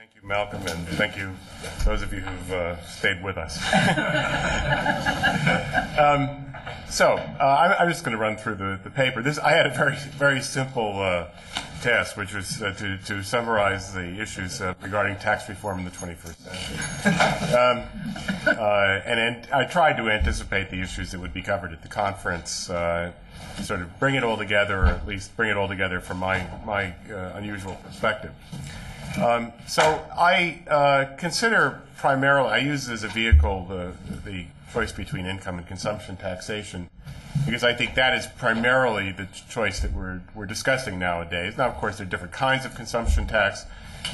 Thank you, Malcolm, and thank you, those of you who've stayed with us. I'm just going to run through the paper. I had a very simple task, which was to summarize the issues regarding tax reform in the 21st century. And I tried to anticipate the issues that would be covered at the conference, sort of bring it all together, or at least bring it all together from my unusual perspective. So I consider primarily, I use as a vehicle the choice between income and consumption taxation, because I think that is primarily the choice that we're discussing nowadays. Now, of course, there are different kinds of consumption tax,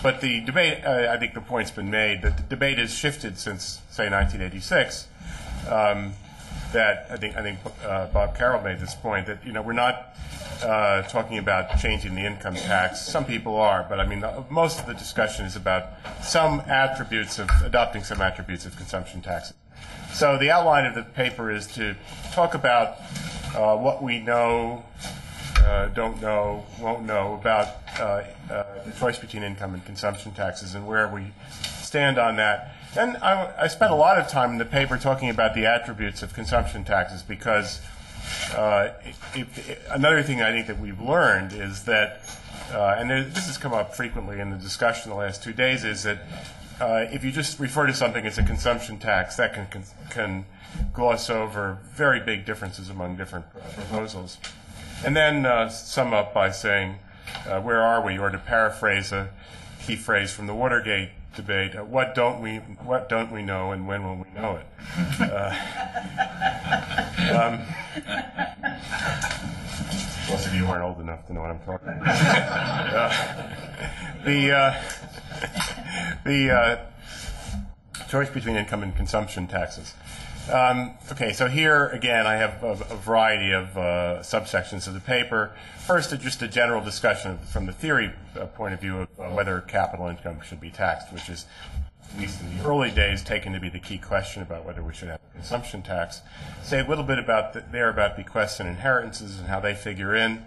but the debate, I think the point's been made, that the debate has shifted since, say, 1986. That I think Bob Carroll made this point, that we're not talking about changing the income tax. Some people are, but I mean most of the discussion is about adopting some attributes of consumption taxes. So the outline of the paper is to talk about what we know, don't know, won't know about the choice between income and consumption taxes and where we stand on that. And I spent a lot of time in the paper talking about the attributes of consumption taxes, because another thing I think that we've learned is that, this has come up frequently in the discussion the last 2 days, is that if you just refer to something as a consumption tax, that can gloss over very big differences among different proposals. And then sum up by saying, where are we? Or to paraphrase a key phrase from the Watergate debate, what don't we know, and when will we know it? Most of you aren't old enough to know what I'm talking about. The choice between income and consumption taxes. Okay, so here again I have a variety of subsections of the paper. First, just a general discussion from the theory point of view of whether capital income should be taxed, which is, at least in the early days, taken to be the key question about whether we should have a consumption tax. Say a little bit about bequests and inheritances and how they figure in.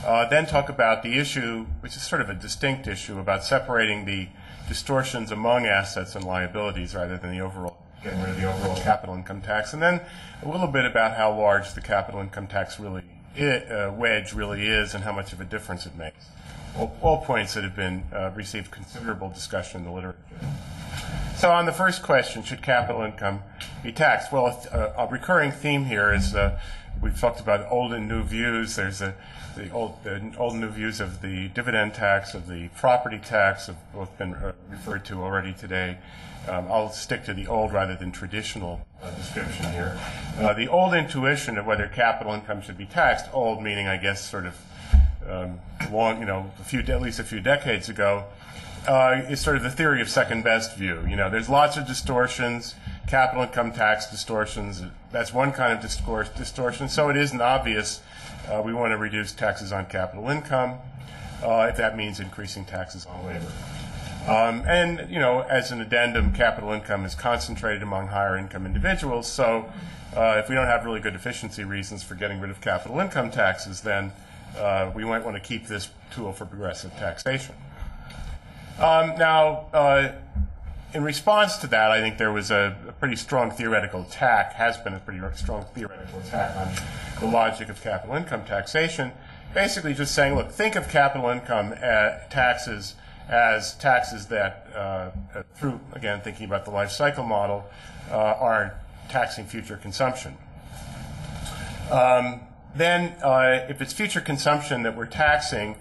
Then talk about the issue, which is sort of a distinct issue, about separating the distortions among assets and liabilities rather than getting rid of the overall capital income tax. And then a little bit about how large the capital income tax wedge really is and how much of a difference it makes. All points that have been received considerable discussion in the literature. So on the first question, should capital income be taxed? Well, a recurring theme here is we've talked about old and new views. There's the old and new views of the dividend tax, of the property tax, have both been referred to already today. I'll stick to the old rather than traditional description here. The old intuition of whether capital income should be taxed, old meaning, I guess, sort of long, at least a few decades ago, is sort of the theory of second best view. There's lots of distortions, capital income tax distortions. That's one kind of distortion. So it isn't obvious we want to reduce taxes on capital income if that means increasing taxes on labor. As an addendum, capital income is concentrated among higher income individuals. So if we don't have really good efficiency reasons for getting rid of capital income taxes, then we might want to keep this tool for progressive taxation. In response to that, I think there was a pretty strong theoretical attack, has been a pretty strong theoretical attack on the logic of capital income taxation, basically just saying, look, think of capital income taxes as taxes that, through, again, thinking about the life cycle model, are taxing future consumption. If it's future consumption that we're taxing,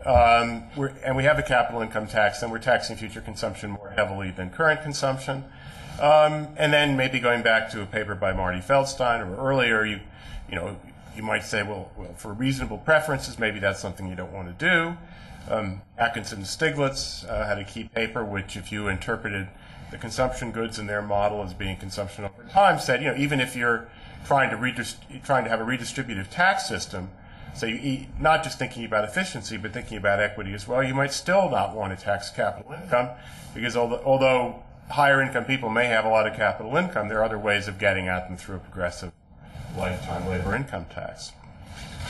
and we have a capital income tax, then we're taxing future consumption more heavily than current consumption. And then maybe going back to a paper by Marty Feldstein or earlier, you might say, well, for reasonable preferences, maybe that's something you don't want to do. Atkinson and Stiglitz had a key paper which, if you interpreted the consumption goods in their model as being consumption over time, said, even if you're trying to have a redistributive tax system, so not just thinking about efficiency, but thinking about equity as well, you might still not want to tax capital income, because although higher income people may have a lot of capital income, there are other ways of getting at them through a progressive lifetime labor income tax.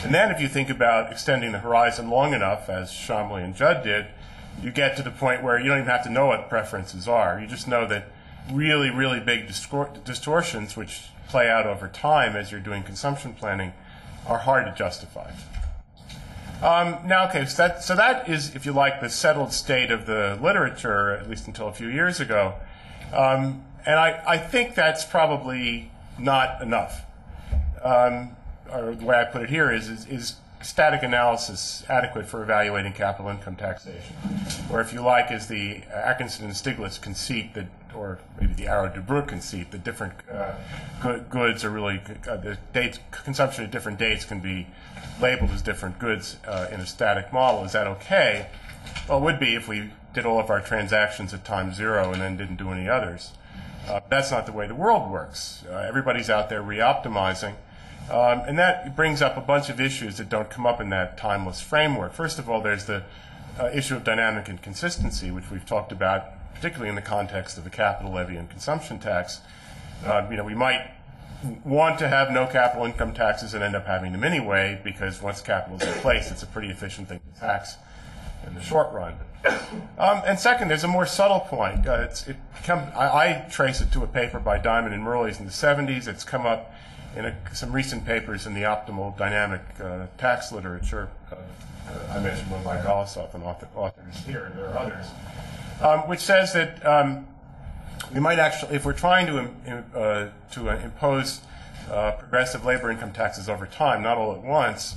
And then if you think about extending the horizon long enough, as Chambly and Judd did, you get to the point where you don't even have to know what preferences are. You just know that really, really big distortions, which play out over time as you're doing consumption planning, are hard to justify. Now, okay, so that is, if you like, the settled state of the literature, at least until a few years ago. And I think that's probably not enough. Or the way I put it here is static analysis adequate for evaluating capital income taxation? Or if you like, is the Atkinson and Stiglitz conceit that, or maybe the Arrow-Dubrook conceit, that different goods are really, the dates, consumption at different dates can be labeled as different goods in a static model. Is that okay? Well, it would be if we did all of our transactions at time zero and then didn't do any others. That's not the way the world works. Everybody's out there re-optimizing. And that brings up a bunch of issues that don't come up in that timeless framework. First of all, there's the issue of dynamic inconsistency, which we've talked about, particularly in the context of the capital levy and consumption tax. We might want to have no capital income taxes and end up having them anyway, because once capital is in place, it's a pretty efficient thing to tax in the short run. And second, there's a more subtle point. I trace it to a paper by Diamond and Murleys in the 70s. It's come up in some recent papers in the optimal dynamic tax literature. I mentioned one by Golisov and authors here, and there are others, which says that we might actually, if we're trying to impose progressive labor income taxes over time, not all at once,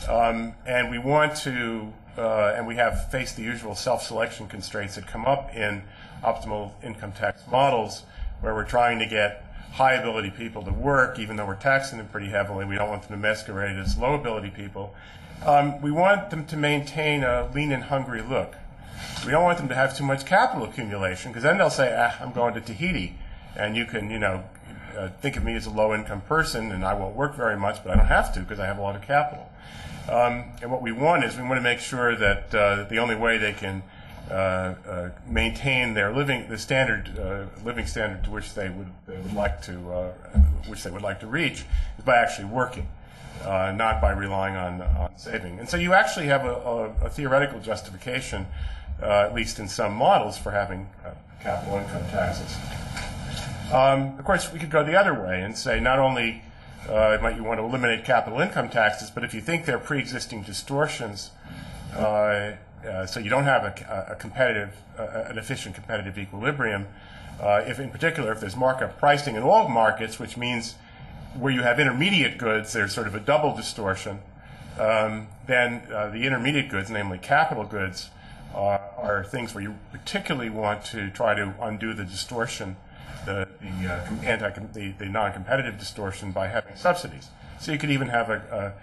and we want to, and we have faced the usual self-selection constraints that come up in optimal income tax models, where we're trying to get high-ability people to work, even though we're taxing them pretty heavily. We don't want them to masquerade as low-ability people. We want them to maintain a lean and hungry look. We don't want them to have too much capital accumulation, because then they'll say, I'm going to Tahiti, and you can, think of me as a low-income person, and I won't work very much, but I don't have to because I have a lot of capital. And what we want is we want to make sure that the only way they can maintain their living standard to which they would like to reach is by actually working, not by relying on saving. And so you actually have a theoretical justification, at least in some models, for having capital income taxes. Of course, we could go the other way and say not only might you want to eliminate capital income taxes, but if you think they're pre-existing distortions, so you don't have an efficient competitive equilibrium. If in particular, if there's markup pricing in all markets, which means where you have intermediate goods, there's sort of a double distortion, then the intermediate goods, namely capital goods, are things where you particularly want to try to undo the distortion, the non-competitive distortion, by having subsidies. So you could even have a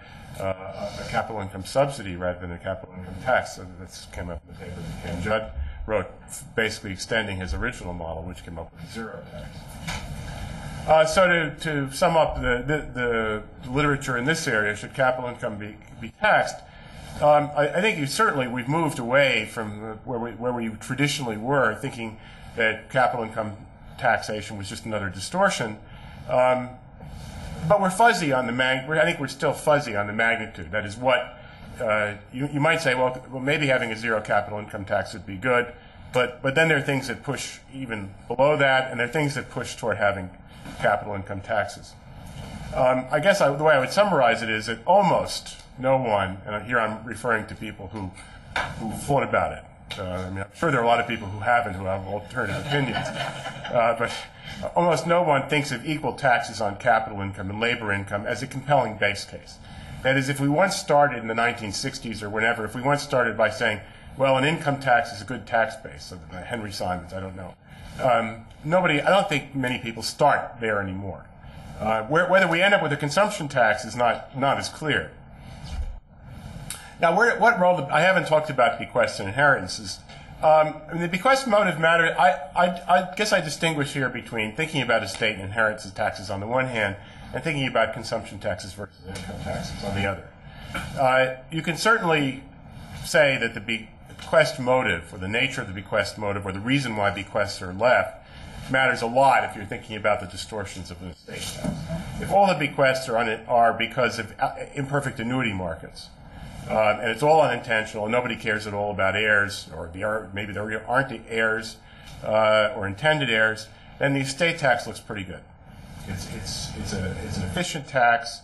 capital income subsidy rather than a capital income tax. So that came up in the paper that Ken Judd wrote, basically extending his original model, which came up with zero tax. So to sum up the literature in this area, should capital income be taxed? I think we've moved away from where we traditionally were, thinking that capital income taxation was just another distortion. But we're fuzzy on I think we're still fuzzy on the magnitude. That is what you might say, well, maybe having a zero capital income tax would be good, but then there are things that push even below that, and there are things that push toward having capital income taxes. I guess the way I would summarize it is that almost no one, and here I'm referring to people who thought about it. I'm sure there are a lot of people who haven't, who have alternative opinions, but almost no one thinks of equal taxes on capital income and labor income as a compelling base case. That is, if we once started in the 1960s or whenever, if we once started by saying, well, an income tax is a good tax base, Henry Simons, I don't know. I don't think many people start there anymore. Whether we end up with a consumption tax is not as clear. Now, what role I haven't talked about bequests and inheritances. The bequest motive matter, I guess I distinguish here between thinking about estate and inheritance taxes on the one hand and thinking about consumption taxes versus income taxes on the other. You can certainly say that the bequest motive, or the nature of the bequest motive, or the reason why bequests are left, matters a lot if you're thinking about the distortions of an estate tax. If all the bequests are because of imperfect annuity markets, and it's all unintentional, and nobody cares at all about heirs, or maybe there aren't heirs or intended heirs, then the estate tax looks pretty good. It's an efficient tax,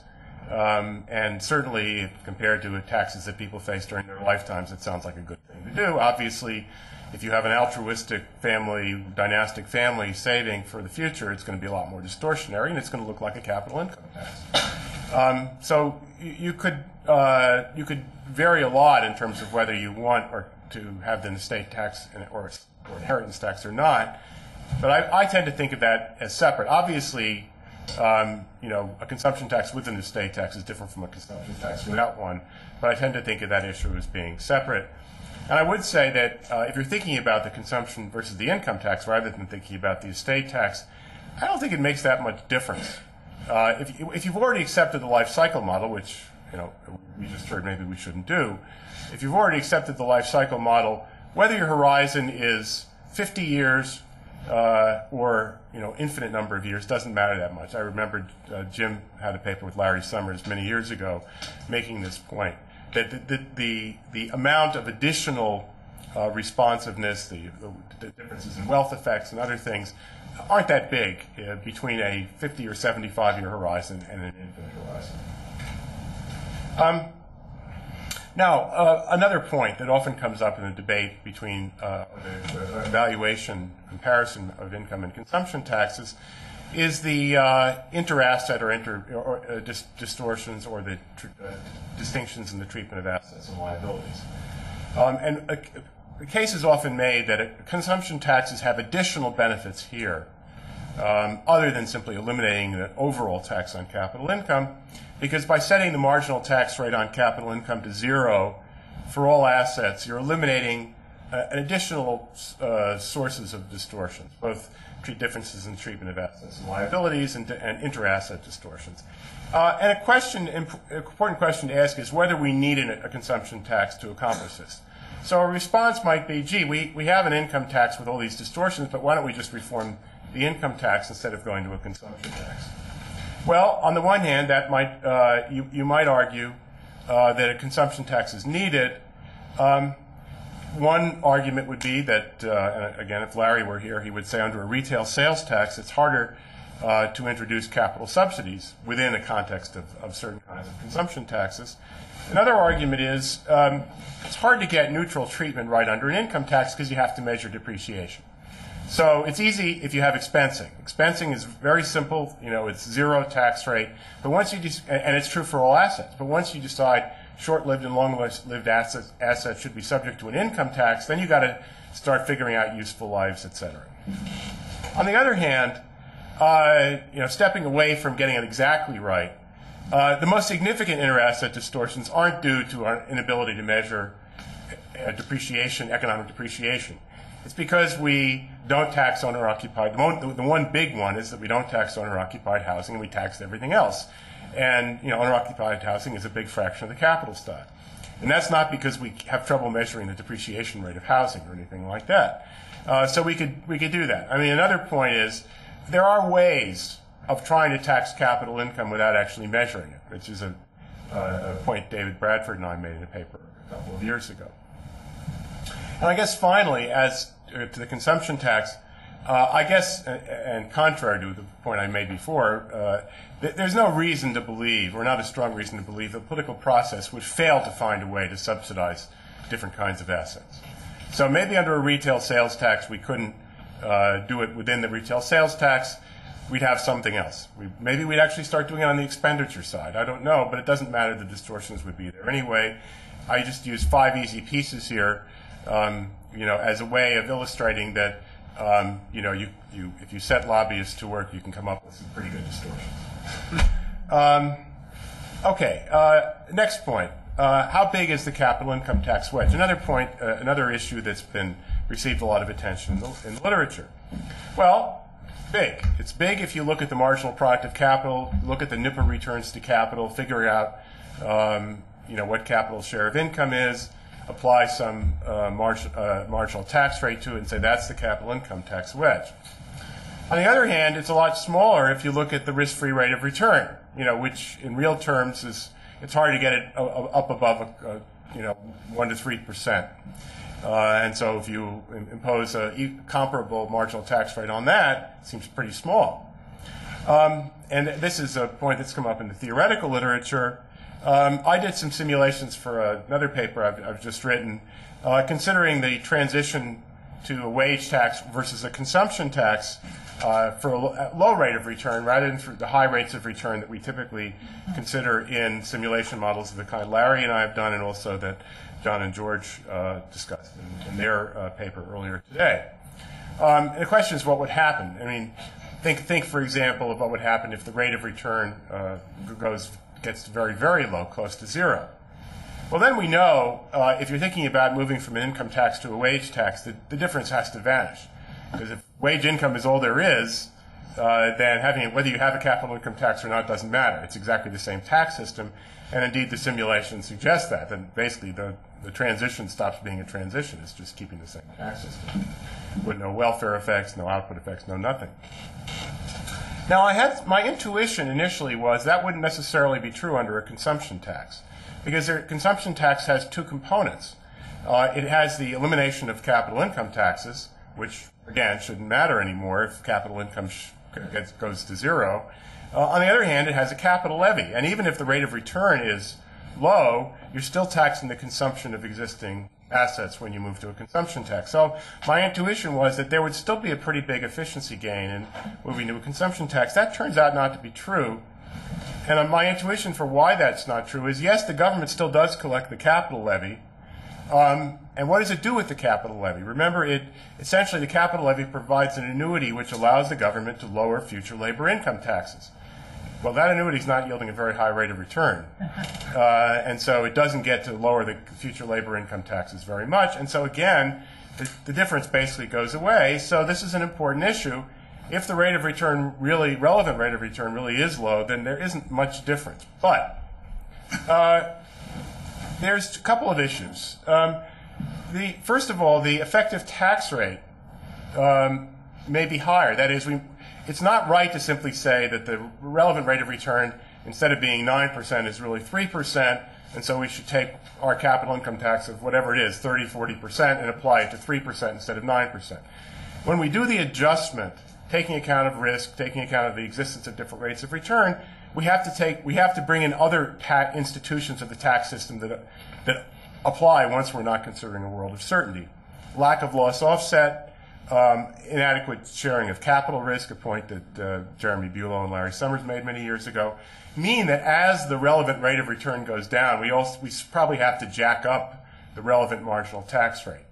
and certainly compared to the taxes that people face during their lifetimes, it sounds like a good thing to do. Obviously, if you have an altruistic family, dynastic family saving for the future, it's going to be a lot more distortionary, and it's going to look like a capital income tax. So you could vary a lot in terms of whether you want or to have the estate tax or inheritance tax or not. But I tend to think of that as separate. Obviously, a consumption tax with an estate tax is different from a consumption tax without one. But I tend to think of that issue as being separate. And I would say that if you're thinking about the consumption versus the income tax rather than thinking about the estate tax, I don't think it makes that much difference. If you've already accepted the life cycle model, which we just heard maybe we shouldn't do, if you've already accepted the life cycle model, whether your horizon is 50 years or infinite number of years doesn't matter that much. I remember Jim had a paper with Larry Summers many years ago making this point, that the amount of additional responsiveness, the differences in wealth effects and other things aren't that big between a 50 or 75-year horizon and an infinite horizon. Now, another point that often comes up in the debate between the evaluation comparison of income and consumption taxes is the inter-asset or distortions or the distinctions in the treatment of assets and liabilities. The case is often made that consumption taxes have additional benefits here other than simply eliminating the overall tax on capital income, because by setting the marginal tax rate on capital income to 0 for all assets, you're eliminating additional sources of distortions, both differences in treatment of assets and liabilities and inter-asset distortions. And an important question to ask is whether we need a consumption tax to accomplish this. So a response might be, gee, we have an income tax with all these distortions, but why don't we just reform the income tax instead of going to a consumption tax? Well, on the one hand, that might you might argue that a consumption tax is needed. One argument would be that, and again, if Larry were here, he would say under a retail sales tax, it's harder to introduce capital subsidies within the context of certain kinds of consumption taxes. Another argument is it's hard to get neutral treatment right under an income tax because you have to measure depreciation. So it's easy if you have expensing. Expensing is very simple. It's 0 tax rate. But once you and it's true for all assets. But once you decide short-lived and long-lived assets should be subject to an income tax, then you've got to start figuring out useful lives, etc. On the other hand, stepping away from getting it exactly right, the most significant inter-asset distortions aren't due to our inability to measure depreciation, economic depreciation. It's because we don't tax owner-occupied. The one big one is that we don't tax owner-occupied housing, and we tax everything else. And owner-occupied housing is a big fraction of the capital stock. And that's not because we have trouble measuring the depreciation rate of housing or anything like that. So we could do that. I mean, another point is there are ways of trying to tax capital income without actually measuring it, which is a point David Bradford and I made in a paper a couple of years ago. And I guess finally, as to the consumption tax, and contrary to the point I made before, there's no reason to believe, or not a strong reason to believe, that the political process would fail to find a way to subsidize different kinds of assets. So maybe under a retail sales tax we couldn't do it within the retail sales tax. We'd have something else. Maybe we'd actually start doing it on the expenditure side. I don't know, but it doesn't matter. The distortions would be there anyway. I just use 5 easy pieces here, as a way of illustrating that, if you set lobbyists to work, you can come up with some pretty good distortions. Next point. How big is the capital income tax wedge? Another point, another issue that's been received a lot of attention in the literature. Well, big. It's big if you look at the marginal product of capital, look at the NIPA returns to capital, figure out, what capital's share of income is, apply some marginal tax rate to it, and say that's the capital income tax wedge. On the other hand, it's a lot smaller if you look at the risk-free rate of return, which in real terms is it's hard to get it up above 1 to 3%. And so if you impose a comparable marginal tax rate on that, it seems pretty small. And this is a point that's come up in the theoretical literature. I did some simulations for another paper I've just written, considering the transition to a wage tax versus a consumption tax for a low rate of return rather than for the high rates of return that we typically consider in simulation models of the kind Larry and I have done, and also that John and George discussed in their paper earlier today. And the question is, what would happen? I mean, think for example, of what would happen if the rate of return gets very, very low, close to zero. Well, then we know, if you're thinking about moving from an income tax to a wage tax, the difference has to vanish. Because if wage income is all there is, then whether you have a capital income tax or not doesn't matter. It's exactly the same tax system. And indeed, the simulation suggests that. Then basically, the transition stops being a transition. It's just keeping the same tax system with no welfare effects, no output effects, no nothing. Now, my intuition initially was that wouldn't necessarily be true under a consumption tax, because a consumption tax has two components. It has the elimination of capital income taxes, which, again, shouldn't matter anymore if capital income goes to zero. On the other hand, it has a capital levy, and even if the rate of return is low, you're still taxing the consumption of existing assets when you move to a consumption tax. So my intuition was that there would still be a pretty big efficiency gain in moving to a consumption tax. That turns out not to be true. And my intuition for why that's not true is, yes, the government still does collect the capital levy. And what does it do with the capital levy? Remember, essentially the capital levy provides an annuity which allows the government to lower future labor income taxes. Well, that annuity is not yielding a very high rate of return. And so it doesn't get to lower the future labor income taxes very much. And so again, the difference basically goes away. So this is an important issue. If the rate of return relevant rate of return really is low, then there isn't much difference. But there's a couple of issues. First of all, the effective tax rate may be higher. That is, it's not right to simply say that the relevant rate of return, instead of being 9%, is really 3%, and so we should take our capital income tax of whatever it is, 30, 40%, and apply it to 3% instead of 9%. When we do the adjustment, taking account of risk, taking account of the existence of different rates of return, we have to bring in other institutions of the tax system that apply once we're not considering a world of certainty. Lack of loss offset, inadequate sharing of capital risk, a point that Jeremy Bulow and Larry Summers made many years ago, mean that as the relevant rate of return goes down, we probably have to jack up the relevant marginal tax rate.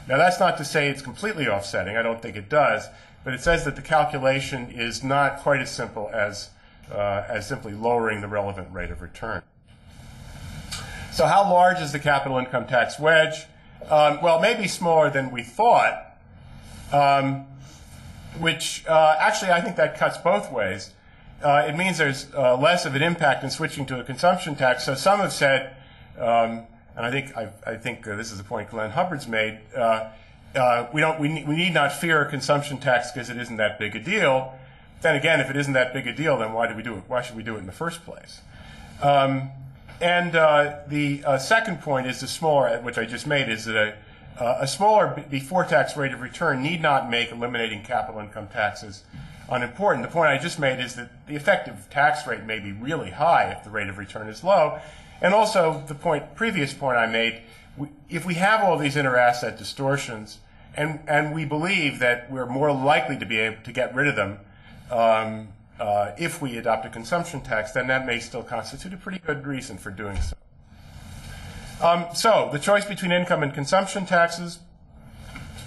Now, that's not to say it's completely offsetting. I don't think it does. But it says that the calculation is not quite as simple as simply lowering the relevant rate of return. So how large is the capital income tax wedge? Well, maybe smaller than we thought, which actually I think that cuts both ways. It means there's less of an impact in switching to a consumption tax. So some have said, and I think this is a point Glenn Hubbard's made, we need not fear a consumption tax because it isn't that big a deal. Then again, if it isn't that big a deal, then why do we do it? Why should we do it in the first place? The second point is the smaller, which I just made, is that a smaller before-tax rate of return need not make eliminating capital income taxes unimportant. The point I just made is that the effective tax rate may be really high if the rate of return is low. And also the previous point I made, if we have all these inter-asset distortions, and we believe that we're more likely to be able to get rid of them if we adopt a consumption tax, then that may still constitute a pretty good reason for doing so. So the choice between income and consumption taxes,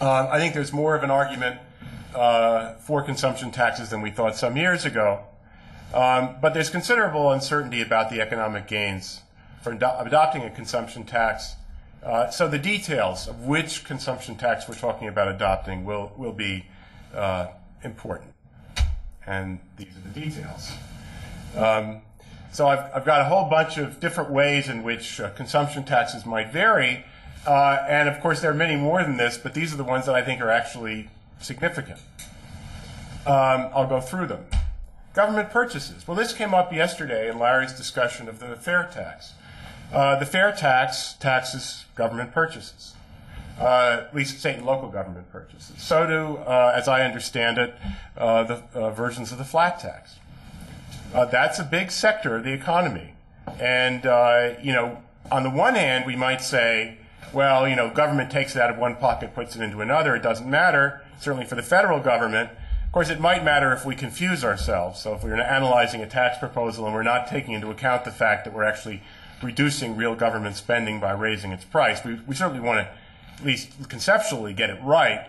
I think there's more of an argument for consumption taxes than we thought some years ago. But there's considerable uncertainty about the economic gains for adopting a consumption tax. So the details of which consumption tax we're talking about adopting will be important. And these are the details. So I've got a whole bunch of different ways in which consumption taxes might vary. And of course, there are many more than this, but these are the ones that I think are actually significant. I'll go through them. Government purchases. Well, this came up yesterday in Larry's discussion of the fair tax. The fair tax taxes government purchases, at least state and local government purchases. So do, as I understand it, the versions of the flat tax. That's a big sector of the economy. And, on the one hand, we might say, well, government takes it out of one pocket, puts it into another. It doesn't matter, certainly for the federal government. Of course, it might matter if we confuse ourselves. So if we're analyzing a tax proposal and we're not taking into account the fact that we're actually reducing real government spending by raising its price, we certainly want to at least conceptually get it right.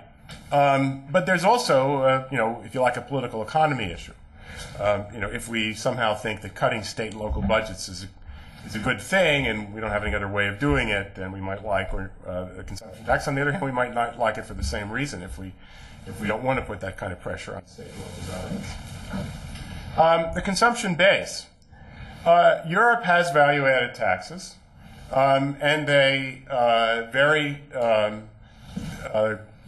But there's also, if you like, a political economy issue. If we somehow think that cutting state and local budgets is a good thing and we don't have any other way of doing it, then we might like a consumption tax. On the other hand, we might not like it for the same reason if we don't want to put that kind of pressure on state and local governments. The consumption base. Europe has value-added taxes, and they vary.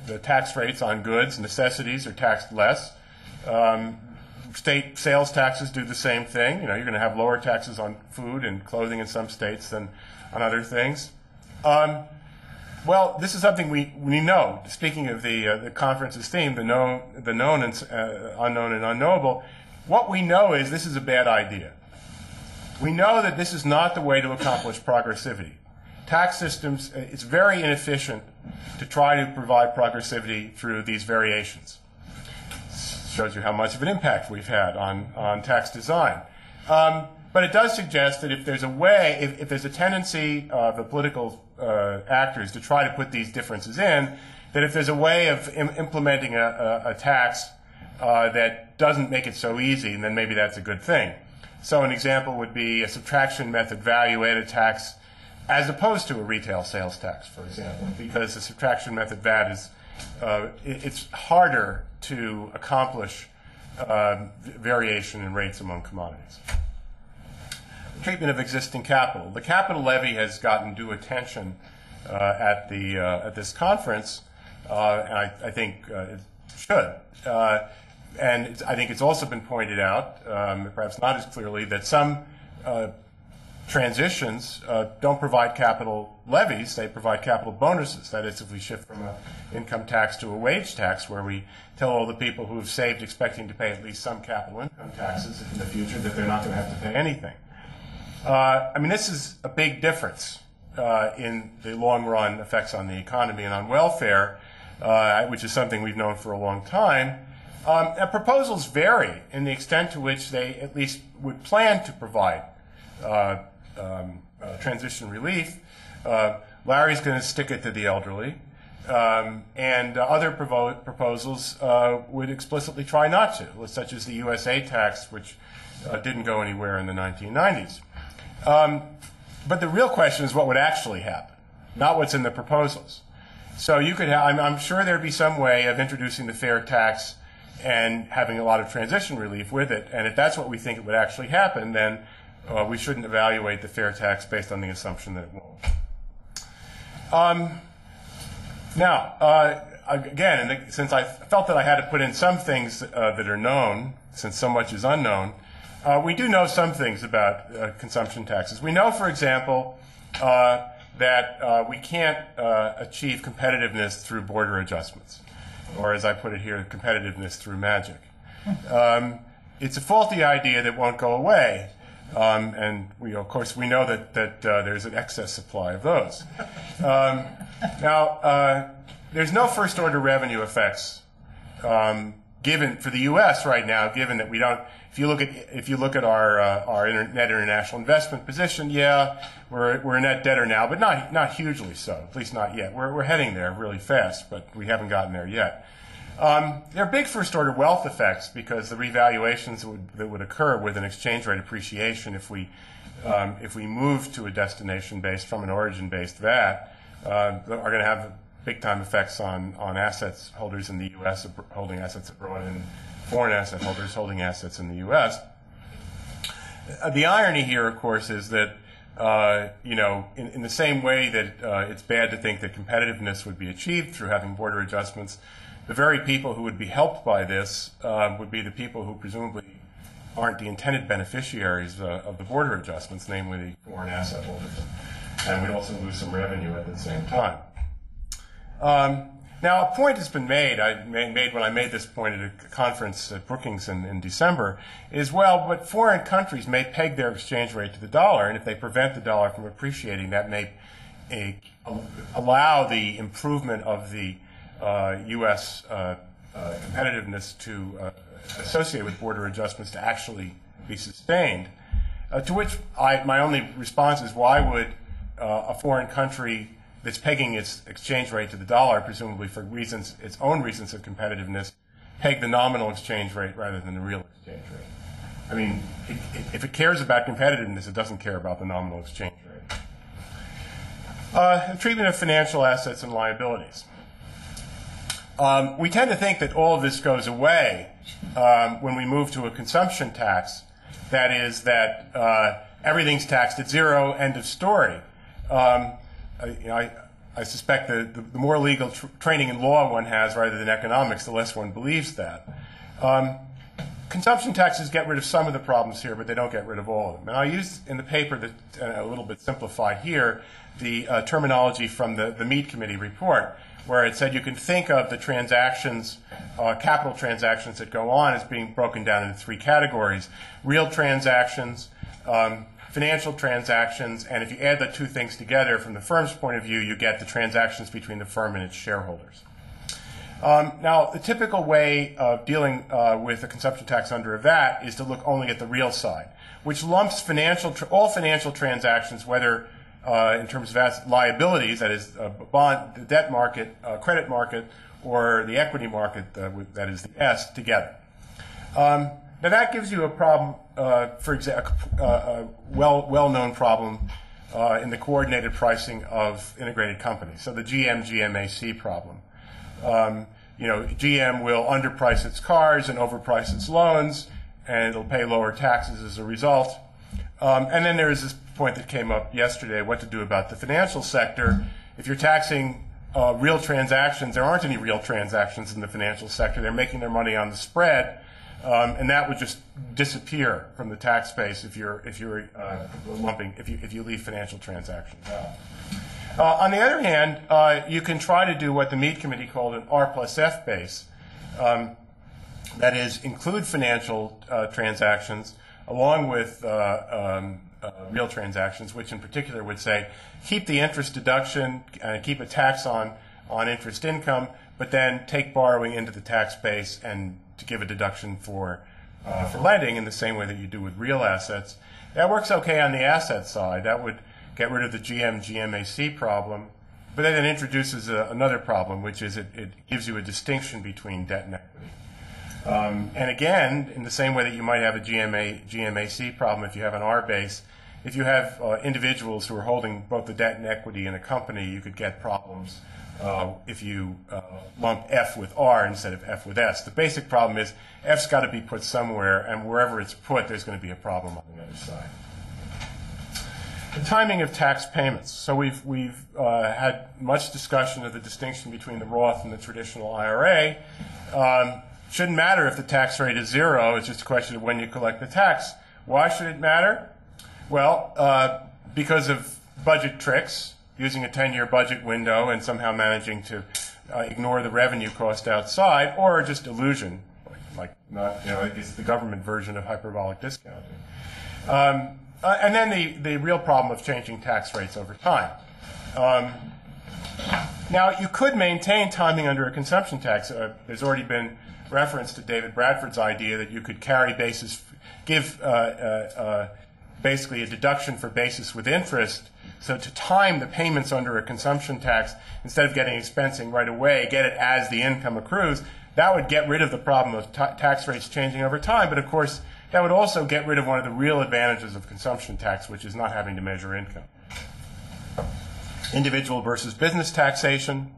The tax rates on goods, necessities, are taxed less. State sales taxes do the same thing. You're going to have lower taxes on food and clothing in some states than on other things. Well, this is something we know. Speaking of the conference's theme, the known and unknown and unknowable, what we know is this is a bad idea. We know that this is not the way to accomplish progressivity. Tax systems, it's very inefficient to try to provide progressivity through these variations. Shows you how much of an impact we've had on tax design. But it does suggest that if there's a way, if there's a tendency of the political actors to try to put these differences in, that if there's a way of implementing a tax that doesn't make it so easy, then maybe that's a good thing. So an example would be a subtraction method value-added tax as opposed to a retail sales tax, for example, because the subtraction method VAT is it's harder to accomplish variation in rates among commodities. Treatment of existing capital. The capital levy has gotten due attention at this conference, and I think it should. And I think it's also been pointed out, perhaps not as clearly, that some transitions don't provide capital levies, they provide capital bonuses. That is, if we shift from an income tax to a wage tax, where we tell all the people who have saved expecting to pay at least some capital income taxes in the future that they're not going to have to pay anything. This is a big difference in the long-run effects on the economy and on welfare, which is something we've known for a long time. And proposals vary in the extent to which they at least would plan to provide transition relief. Larry's going to stick it to the elderly, and other proposals would explicitly try not to, such as the USA tax, which didn't go anywhere in the 1990s. But the real question is what would actually happen, not what's in the proposals. So you could have, I'm sure there'd be some way of introducing the fair tax and having a lot of transition relief with it, and if that's what we think it would actually happen, then we shouldn't evaluate the fair tax based on the assumption that it won't. Again, since I felt that I had to put in some things that are known, since so much is unknown, we do know some things about consumption taxes. We know, for example, that we can't achieve competitiveness through border adjustments, or as I put it here, competitiveness through magic. It's a faulty idea that won't go away. And of course, we know that there's an excess supply of those. There's no first-order revenue effects given for the U.S. right now, given that we don't. If you look at our net international investment position, yeah, we're a net debtor now, but not hugely so. At least not yet. We're heading there really fast, but we haven't gotten there yet. There are big first-order wealth effects because the revaluations that would occur with an exchange rate appreciation if we move to a destination-based from an origin-based VAT are going to have big-time effects on assets holders in the U.S. holding assets abroad and foreign asset holders holding assets in the U.S. The irony here, of course, is that in the same way that it's bad to think that competitiveness would be achieved through having border adjustments, the very people who would be helped by this would be the people who presumably aren't the intended beneficiaries of the border adjustments, namely the foreign asset holders. And we'd also lose some revenue at the same time. Now, a point has been made, when I made this point at a conference at Brookings in December, is, well, but foreign countries may peg their exchange rate to the dollar, and if they prevent the dollar from appreciating, that may allow the improvement of the U.S. Competitiveness to associate with border adjustments to actually be sustained. To which my only response is, why would a foreign country that's pegging its exchange rate to the dollar, presumably for reasons, its own reasons of competitiveness, peg the nominal exchange rate rather than the real exchange rate? I mean, if it cares about competitiveness, it doesn't care about the nominal exchange rate. The treatment of financial assets and liabilities. We tend to think that all of this goes away when we move to a consumption tax. That is, that everything's taxed at zero, end of story. I suspect that the more legal training in law one has rather than economics, the less one believes that. Consumption taxes get rid of some of the problems here, but they don't get rid of all of them. And I used in the paper, that, a little bit simplified here, the terminology from the Mead Committee report, where it said you can think of the transactions, capital transactions that go on, as being broken down into three categories: real transactions, financial transactions, and if you add the two things together from the firm's point of view, you get the transactions between the firm and its shareholders. Now, the typical way of dealing with a consumption tax under that is to look only at the real side, which lumps all financial transactions, whether in terms of liabilities, that is the debt market, credit market, or the equity market, that is the S, together. Now that gives you a problem, for example, a well-known problem in the coordinated pricing of integrated companies. So the GM-GMAC problem. GM will underprice its cars and overprice its loans, and it'll pay lower taxes as a result. And then there is this point that came up yesterday, what to do about the financial sector. If you're taxing real transactions, there aren't any real transactions in the financial sector. They're making their money on the spread. And that would just disappear from the tax base if you leave financial transactions out. On the other hand, you can try to do what the Mead Committee called an R plus F base. That is, include financial transactions along with real transactions, which in particular would say keep the interest deduction and keep a tax on interest income, but then take borrowing into the tax base and to give a deduction for lending in the same way that you do with real assets. That works okay on the asset side. That would get rid of the GM-GMAC problem, but then it introduces another problem, which is it gives you a distinction between debt and equity. And again, in the same way that you might have a GMAC problem if you have an R base, if you have individuals who are holding both the debt and equity in a company, you could get problems if you lump F with R instead of F with S. The basic problem is F's got to be put somewhere, and wherever it's put, there's going to be a problem on the other side. The timing of tax payments. So we've had much discussion of the distinction between the Roth and the traditional IRA. Shouldn't matter if the tax rate is zero. It's just a question of when you collect the tax. Why should it matter? Well, because of budget tricks, using a 10-year budget window and somehow managing to ignore the revenue cost outside, or just illusion, it's the government version of hyperbolic discounting. And then the real problem of changing tax rates over time. Now, you could maintain timing under a consumption tax. There's already been reference to David Bradford's idea that you could carry basis, give basically a deduction for basis with interest. So to time the payments under a consumption tax, instead of getting expensing right away, get it as the income accrues. That would get rid of the problem of tax rates changing over time. But of course, that would also get rid of one of the real advantages of consumption tax, which is not having to measure income. Individual versus business taxation.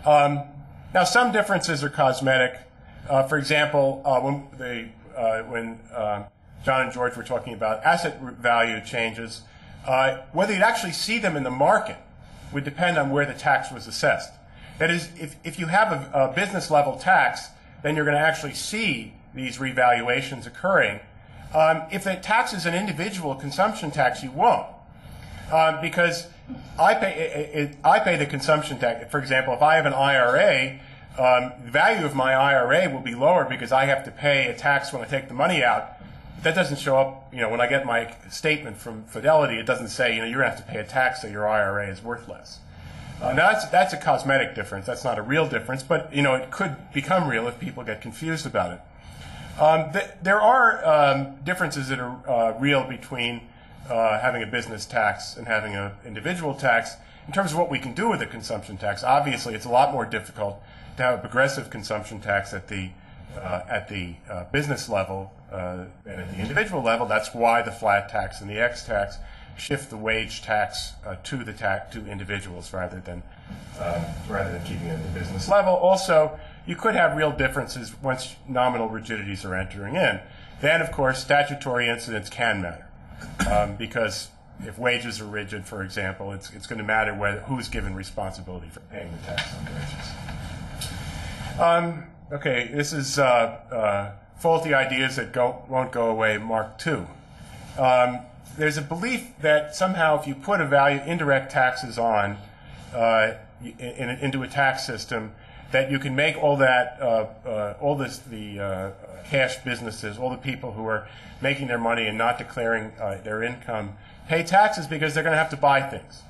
Now, some differences are cosmetic. For example, when John and George were talking about asset value changes, whether you'd actually see them in the market would depend on where the tax was assessed. That is, if you have a business level tax, then you're going to actually see these revaluations occurring. If the tax is an individual consumption tax, you won't. Because I pay the consumption tax. For example, if I have an IRA, the value of my IRA will be lower because I have to pay a tax when I take the money out. That doesn't show up, when I get my statement from Fidelity, it doesn't say, you're going to have to pay a tax so your IRA is worth less. Now that's a cosmetic difference. That's not a real difference, but, it could become real if people get confused about it. There are differences that are real between having a business tax and having an individual tax in terms of what we can do with a consumption tax. Obviously, it's a lot more difficult to have a progressive consumption tax at the business level than at the individual level. That's why the flat tax and the X tax shift the wage tax to individuals rather than keeping it at the business level. Also, you could have real differences once nominal rigidities are entering in. Then, of course, statutory incidents can matter because if wages are rigid, for example, it's going to matter who's given responsibility for paying the tax on wages. Okay, this is faulty ideas that won't go away, Mark II. There's a belief that somehow if you put indirect taxes on into a tax system, that you can make the cash businesses, all the people who are making their money and not declaring their income, pay taxes because they're going to have to buy things.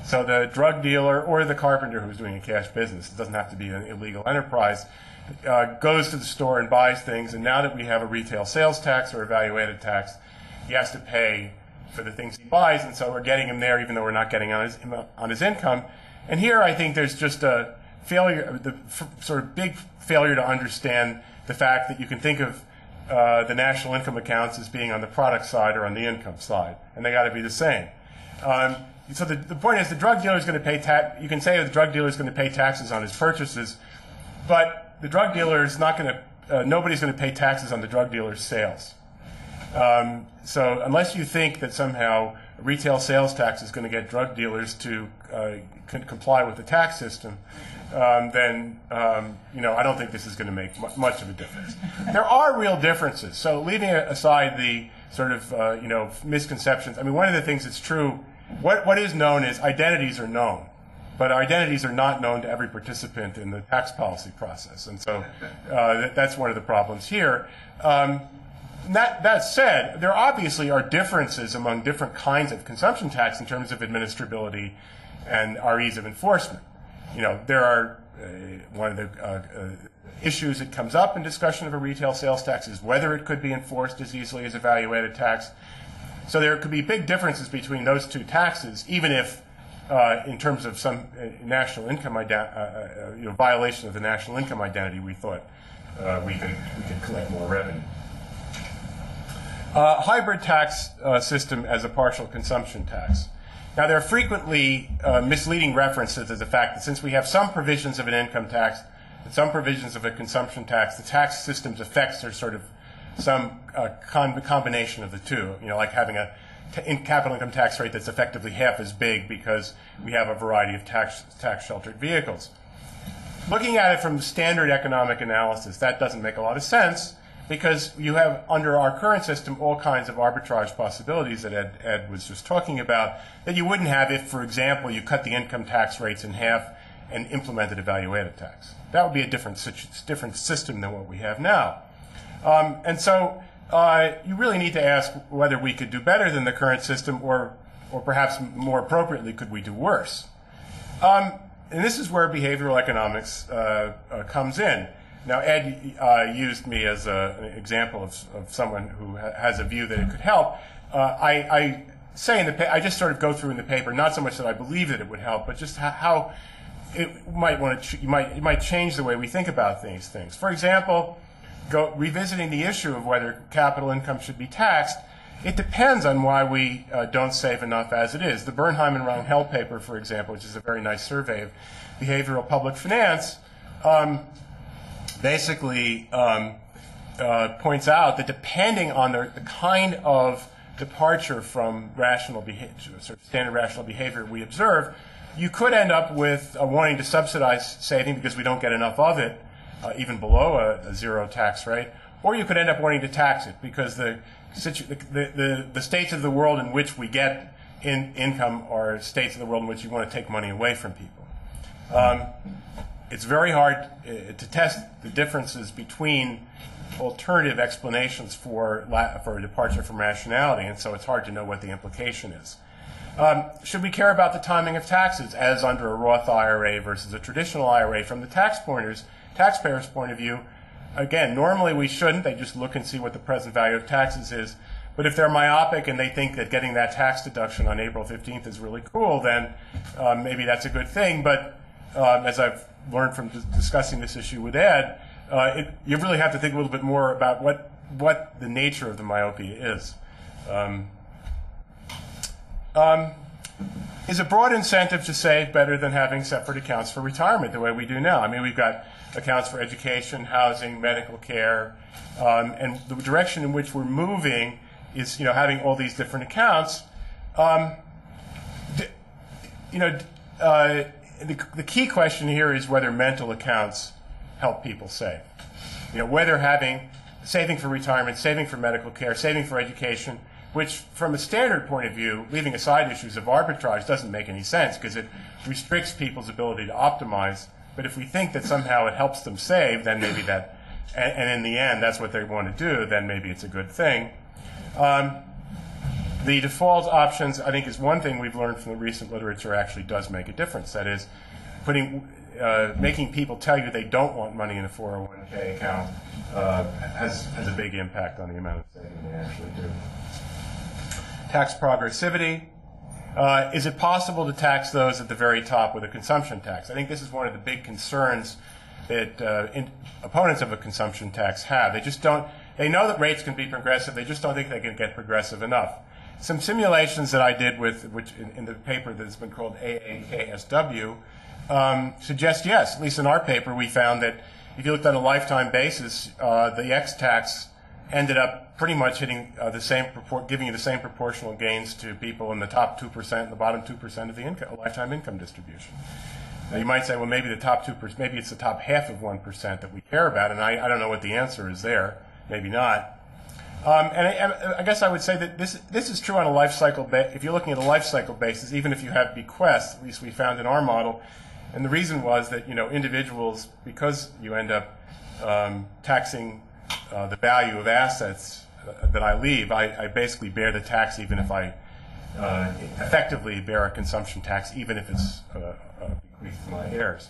So the drug dealer or the carpenter who's doing a cash business, it doesn't have to be an illegal enterprise, goes to the store and buys things, and now that we have a retail sales tax or a value-added tax, he has to pay for the things he buys, and so we're getting him there even though we're not getting on his income. And here I think there's just a failure, sort of big failure to understand the fact that you can think of the national income accounts as being on the product side or on the income side, and they got to be the same. So the point is the drug dealer is going to pay tax. You can say the drug dealer is going to pay taxes on his purchases, but the drug dealer is not going to. Nobody's going to pay taxes on the drug dealer's sales. So unless you think that somehow a retail sales tax is going to get drug dealers to comply with the tax system, then I don't think this is going to make much of a difference. There are real differences. So leaving aside the sort of misconceptions, I mean, one of the things that's true, what is known is identities are known, but identities are not known to every participant in the tax policy process, and so that's one of the problems here. That said, there obviously are differences among different kinds of consumption tax in terms of administrability and our ease of enforcement. There are one of the issues that comes up in discussion of a retail sales tax is whether it could be enforced as easily as a value-added tax. So there could be big differences between those two taxes, even if, in terms of some national income violation of the national income identity, we thought we could collect more revenue. Hybrid tax system as a partial consumption tax. Now, there are frequently misleading references to the fact that since we have some provisions of an income tax and some provisions of a consumption tax, the tax system's effects are sort of some combination of the two. Like having a capital income tax rate that's effectively half as big because we have a variety of tax-sheltered vehicles. Looking at it from standard economic analysis, that doesn't make a lot of sense, because you have, under our current system, all kinds of arbitrage possibilities that Ed was just talking about that you wouldn't have if, for example, you cut the income tax rates in half and implemented a value-added tax. That would be a different system than what we have now. And so you really need to ask whether we could do better than the current system, or perhaps more appropriately, could we do worse? And this is where behavioral economics comes in. Now, Ed used me as an example of someone who has a view that it could help. I say in the I just sort of go through in the paper, not so much that I believe that it would help, but just how it might change the way we think about these things. For example, revisiting the issue of whether capital income should be taxed, it depends on why we don't save enough as it is. The Bernheim and Rangel paper, for example, which is a very nice survey of behavioral public finance, basically points out that depending on the kind of departure from rational behavior, sort of standard rational behavior we observe, you could end up with wanting to subsidize saving because we don't get enough of it, even below a zero tax rate, or you could end up wanting to tax it because the states of the world in which we get income are states of the world in which you want to take money away from people. It's very hard to test the differences between alternative explanations for a departure from rationality, and so it's hard to know what the implication is. Should we care about the timing of taxes as under a Roth IRA versus a traditional IRA? From the taxpayer's point of view, again, normally we shouldn't. They just look and see what the present value of taxes is. But if they're myopic and they think that getting that tax deduction on April 15th is really cool, then maybe that's a good thing. But as I've learned from discussing this issue with Ed, you really have to think a little bit more about what the nature of the myopia is. Is a broad incentive to save better than having separate accounts for retirement the way we do now? I mean, we've got accounts for education, housing, medical care, and the direction in which we're moving is, having all these different accounts. The key question here is whether mental accounts help people save. Whether having saving for retirement, saving for medical care, saving for education, which from a standard point of view, leaving aside issues of arbitrage, doesn't make any sense because it restricts people's ability to optimize. But if we think that somehow it helps them save, then maybe that, and in the end that's what they want to do, then maybe it's a good thing. The default options, I think, is one thing we've learned from the recent literature actually does make a difference. That is, making people tell you they don't want money in a 401k account has a big impact on the amount of saving they actually do. Tax progressivity. Is it possible to tax those at the very top with a consumption tax? I think this is one of the big concerns that opponents of a consumption tax have. They know that rates can be progressive, they just don't think they can get progressive enough. Some simulations that I did which in the paper that's been called AAKSW suggest yes. At least in our paper we found that if you looked on a lifetime basis, the X tax ended up pretty much hitting giving you the same proportional gains to people in the top 2% and the bottom 2% of the lifetime income distribution. Now you might say, well, maybe the top 2%, maybe it's the top half of 1% that we care about, and I don't know what the answer is there. Maybe not. And I guess I would say that this is true on a life cycle if you're looking at a life cycle basis, even if you have bequests, at least we found in our model. And the reason was that individuals, because you end up taxing the value of assets that I leave, I basically bear the tax even if I effectively bear a consumption tax, even if it's bequeathed to my heirs.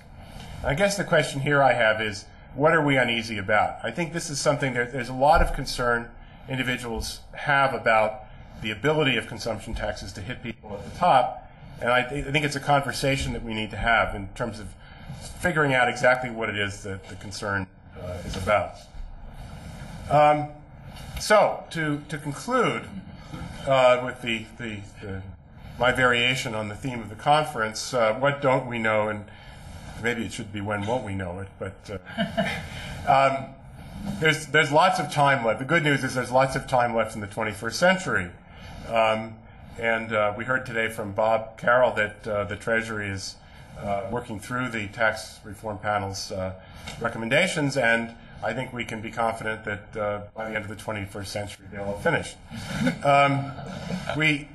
I guess the question here I have is, what are we uneasy about? I think this is something there's a lot of concern individuals have about the ability of consumption taxes to hit people at the top, and I think it's a conversation that we need to have in terms of figuring out exactly what it is that the concern is about. So to conclude with my variation on the theme of the conference, what don't we know, and maybe it should be when won't we know it, but there's lots of time left. The good news is there's lots of time left in the 21st century. And we heard today from Bob Carroll that the Treasury is working through the tax reform panel's recommendations, and I think we can be confident that by the end of the 21st century they'll have finished. We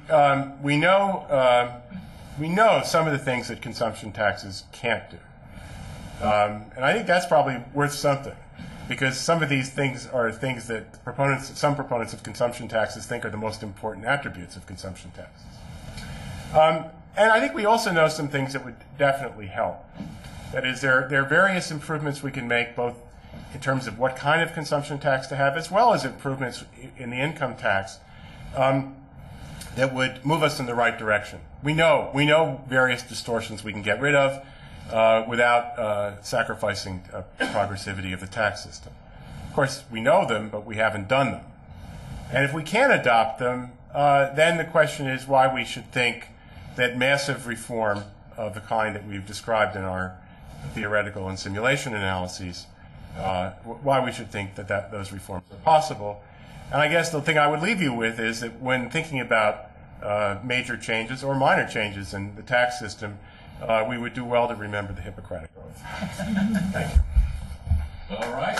know some of the things that consumption taxes can't do. And I think that's probably worth something, because some of these things are things that some proponents of consumption taxes think are the most important attributes of consumption taxes. And I think we also know some things that would definitely help. That is, there are various improvements we can make, both in terms of what kind of consumption tax to have, as well as improvements in the income tax that would move us in the right direction. We know various distortions we can get rid of without sacrificing progressivity of the tax system. Of course, we know them, but we haven't done them. And if we can adopt them, then the question is why we should think that massive reform of the kind that we've described in our theoretical and simulation analyses, why we should think that those reforms are possible. And I guess the thing I would leave you with is that when thinking about major changes or minor changes in the tax system, we would do well to remember the Hippocratic Oath. Thank you. All right.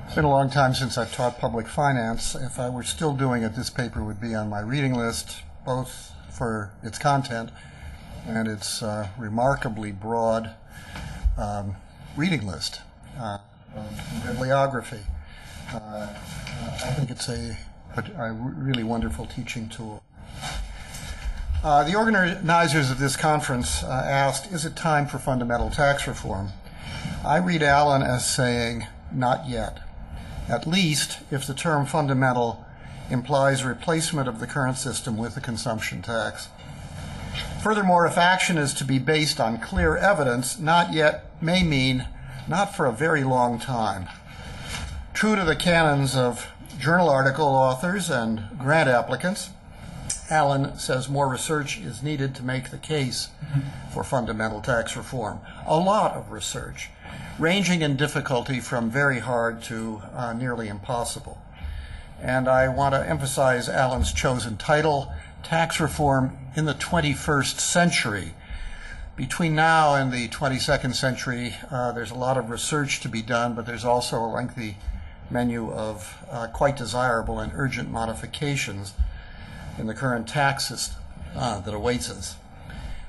It's been a long time since I've taught public finance. If I were still doing it, this paper would be on my reading list, both for its content and its remarkably broad reading list of bibliography. I think it's a really wonderful teaching tool. The organizers of this conference asked, is it time for fundamental tax reform? I read Alan as saying, not yet. At least if the term fundamental implies replacement of the current system with a consumption tax. Furthermore, if action is to be based on clear evidence, not yet may mean not for a very long time. True to the canons of journal article authors and grant applicants, Alan says more research is needed to make the case for fundamental tax reform. A lot of research, ranging in difficulty from very hard to nearly impossible. And I want to emphasize Alan's chosen title, Tax Reform in the 21st Century. Between now and the 22nd century, there's a lot of research to be done, but there's also a lengthy menu of quite desirable and urgent modifications in the current tax system that awaits us.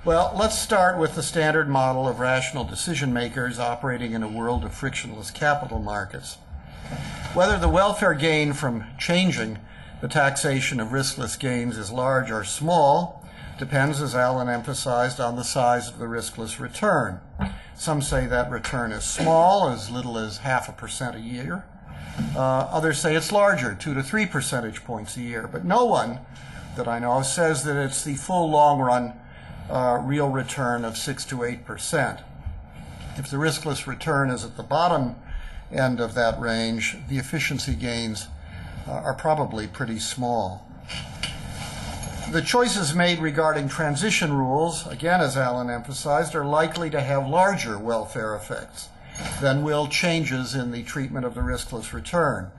Well, let's start with the standard model of rational decision makers operating in a world of frictionless capital markets. Whether the welfare gain from changing the taxation of riskless gains is large or small depends, as Alan emphasized, on the size of the riskless return. Some say that return is small, as little as 0.5% a year. Others say it's larger, 2 to 3 percentage points a year. But no one that I know says that it's the full long-run real return of 6 to 8%. If the riskless return is at the bottom end of that range, the efficiency gains are probably pretty small. The choices made regarding transition rules, again as Alan emphasized, are likely to have larger welfare effects than will changes in the treatment of the riskless return.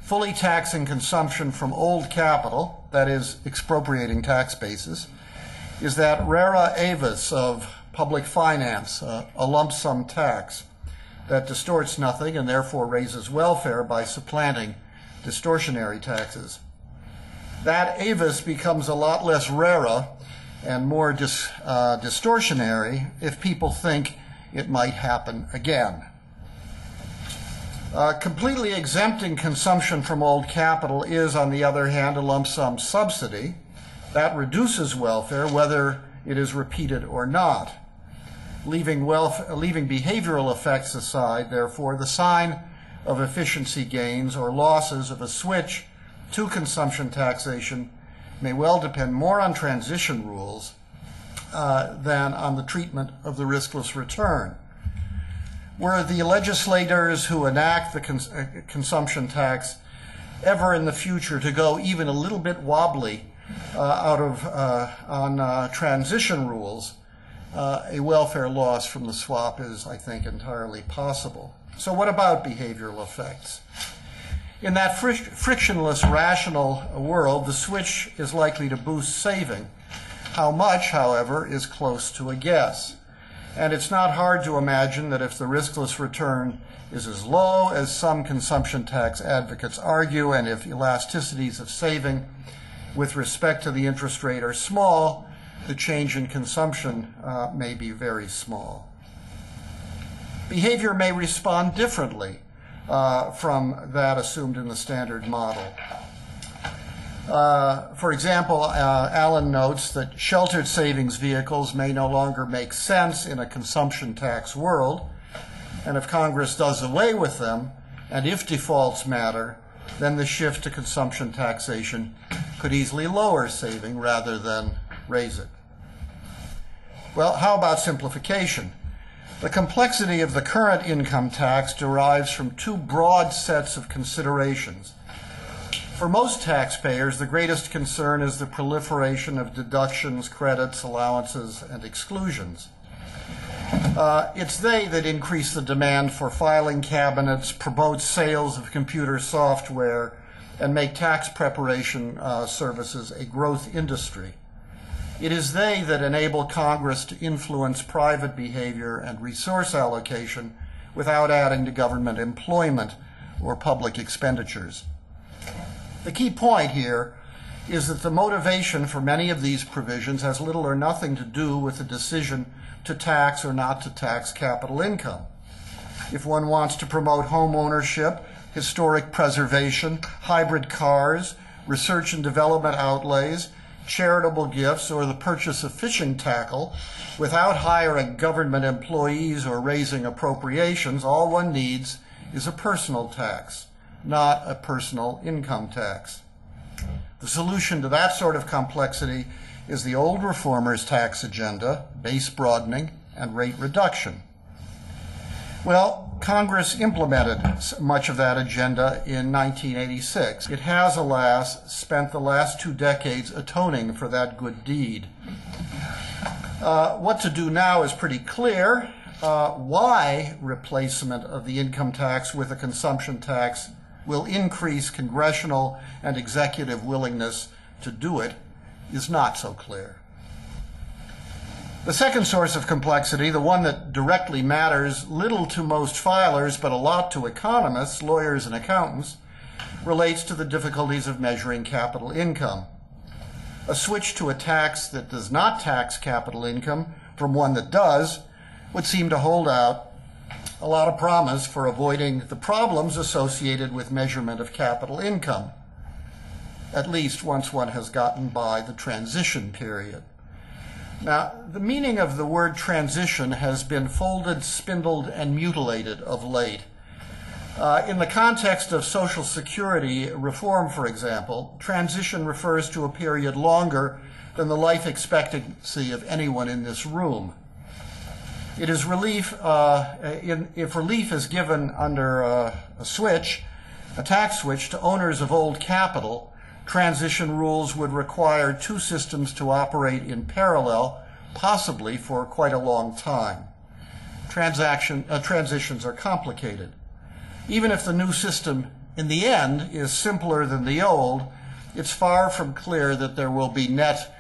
Fully taxing consumption from old capital, that is, expropriating tax bases, is that rara avis of public finance, a lump sum tax that distorts nothing and therefore raises welfare by supplanting distortionary taxes. That avis becomes a lot less rara and more distortionary if people think it might happen again. Completely exempting consumption from old capital is, on the other hand, a lump sum subsidy that reduces welfare whether it is repeated or not. Leaving behavioral effects aside, therefore, the sign of efficiency gains or losses of a switch to consumption taxation may well depend more on transition rules than on the treatment of the riskless return. Were the legislators who enact the consumption tax ever in the future to go even a little bit wobbly on transition rules, a welfare loss from the swap is, I think, entirely possible. So what about behavioral effects? In that frictionless, rational world, the switch is likely to boost saving. How much, however, is close to a guess. And it's not hard to imagine that if the riskless return is as low as some consumption tax advocates argue, and if elasticities of saving with respect to the interest rate are small, the change in consumption may be very small. Behavior may respond differently from that assumed in the standard model. For example, Alan notes that sheltered savings vehicles may no longer make sense in a consumption tax world, and if Congress does away with them, and if defaults matter, then the shift to consumption taxation could easily lower saving rather than raise it. Well, how about simplification? The complexity of the current income tax derives from two broad sets of considerations. For most taxpayers, the greatest concern is the proliferation of deductions, credits, allowances, and exclusions. It's they that increase the demand for filing cabinets, promote sales of computer software, and make tax preparation services a growth industry. It is they that enable Congress to influence private behavior and resource allocation without adding to government employment or public expenditures. The key point here is that the motivation for many of these provisions has little or nothing to do with the decision to tax or not to tax capital income. If one wants to promote home ownership, historic preservation, hybrid cars, research and development outlays, charitable gifts, or the purchase of fishing tackle, without hiring government employees or raising appropriations, all one needs is a personal tax, not a personal income tax. The solution to that sort of complexity is the old reformers' tax agenda, base broadening and rate reduction. Well, Congress implemented much of that agenda in 1986. It has, alas, spent the last 2 decades atoning for that good deed. What to do now is pretty clear. Why replacement of the income tax with a consumption tax will increase congressional and executive willingness to do it is not so clear. The second source of complexity, the one that directly matters little to most filers but a lot to economists, lawyers, and accountants, relates to the difficulties of measuring capital income. A switch to a tax that does not tax capital income from one that does would seem to hold out a lot of promise for avoiding the problems associated with measurement of capital income, at least once one has gotten by the transition period. Now, the meaning of the word transition has been folded, spindled, and mutilated of late. In the context of Social Security reform, for example, transition refers to a period longer than the life expectancy of anyone in this room. It is relief, if relief is given under a tax switch to owners of old capital, transition rules would require 2 systems to operate in parallel, possibly for quite a long time. Transitions are complicated. Even if the new system, in the end, is simpler than the old, it's far from clear that there will be net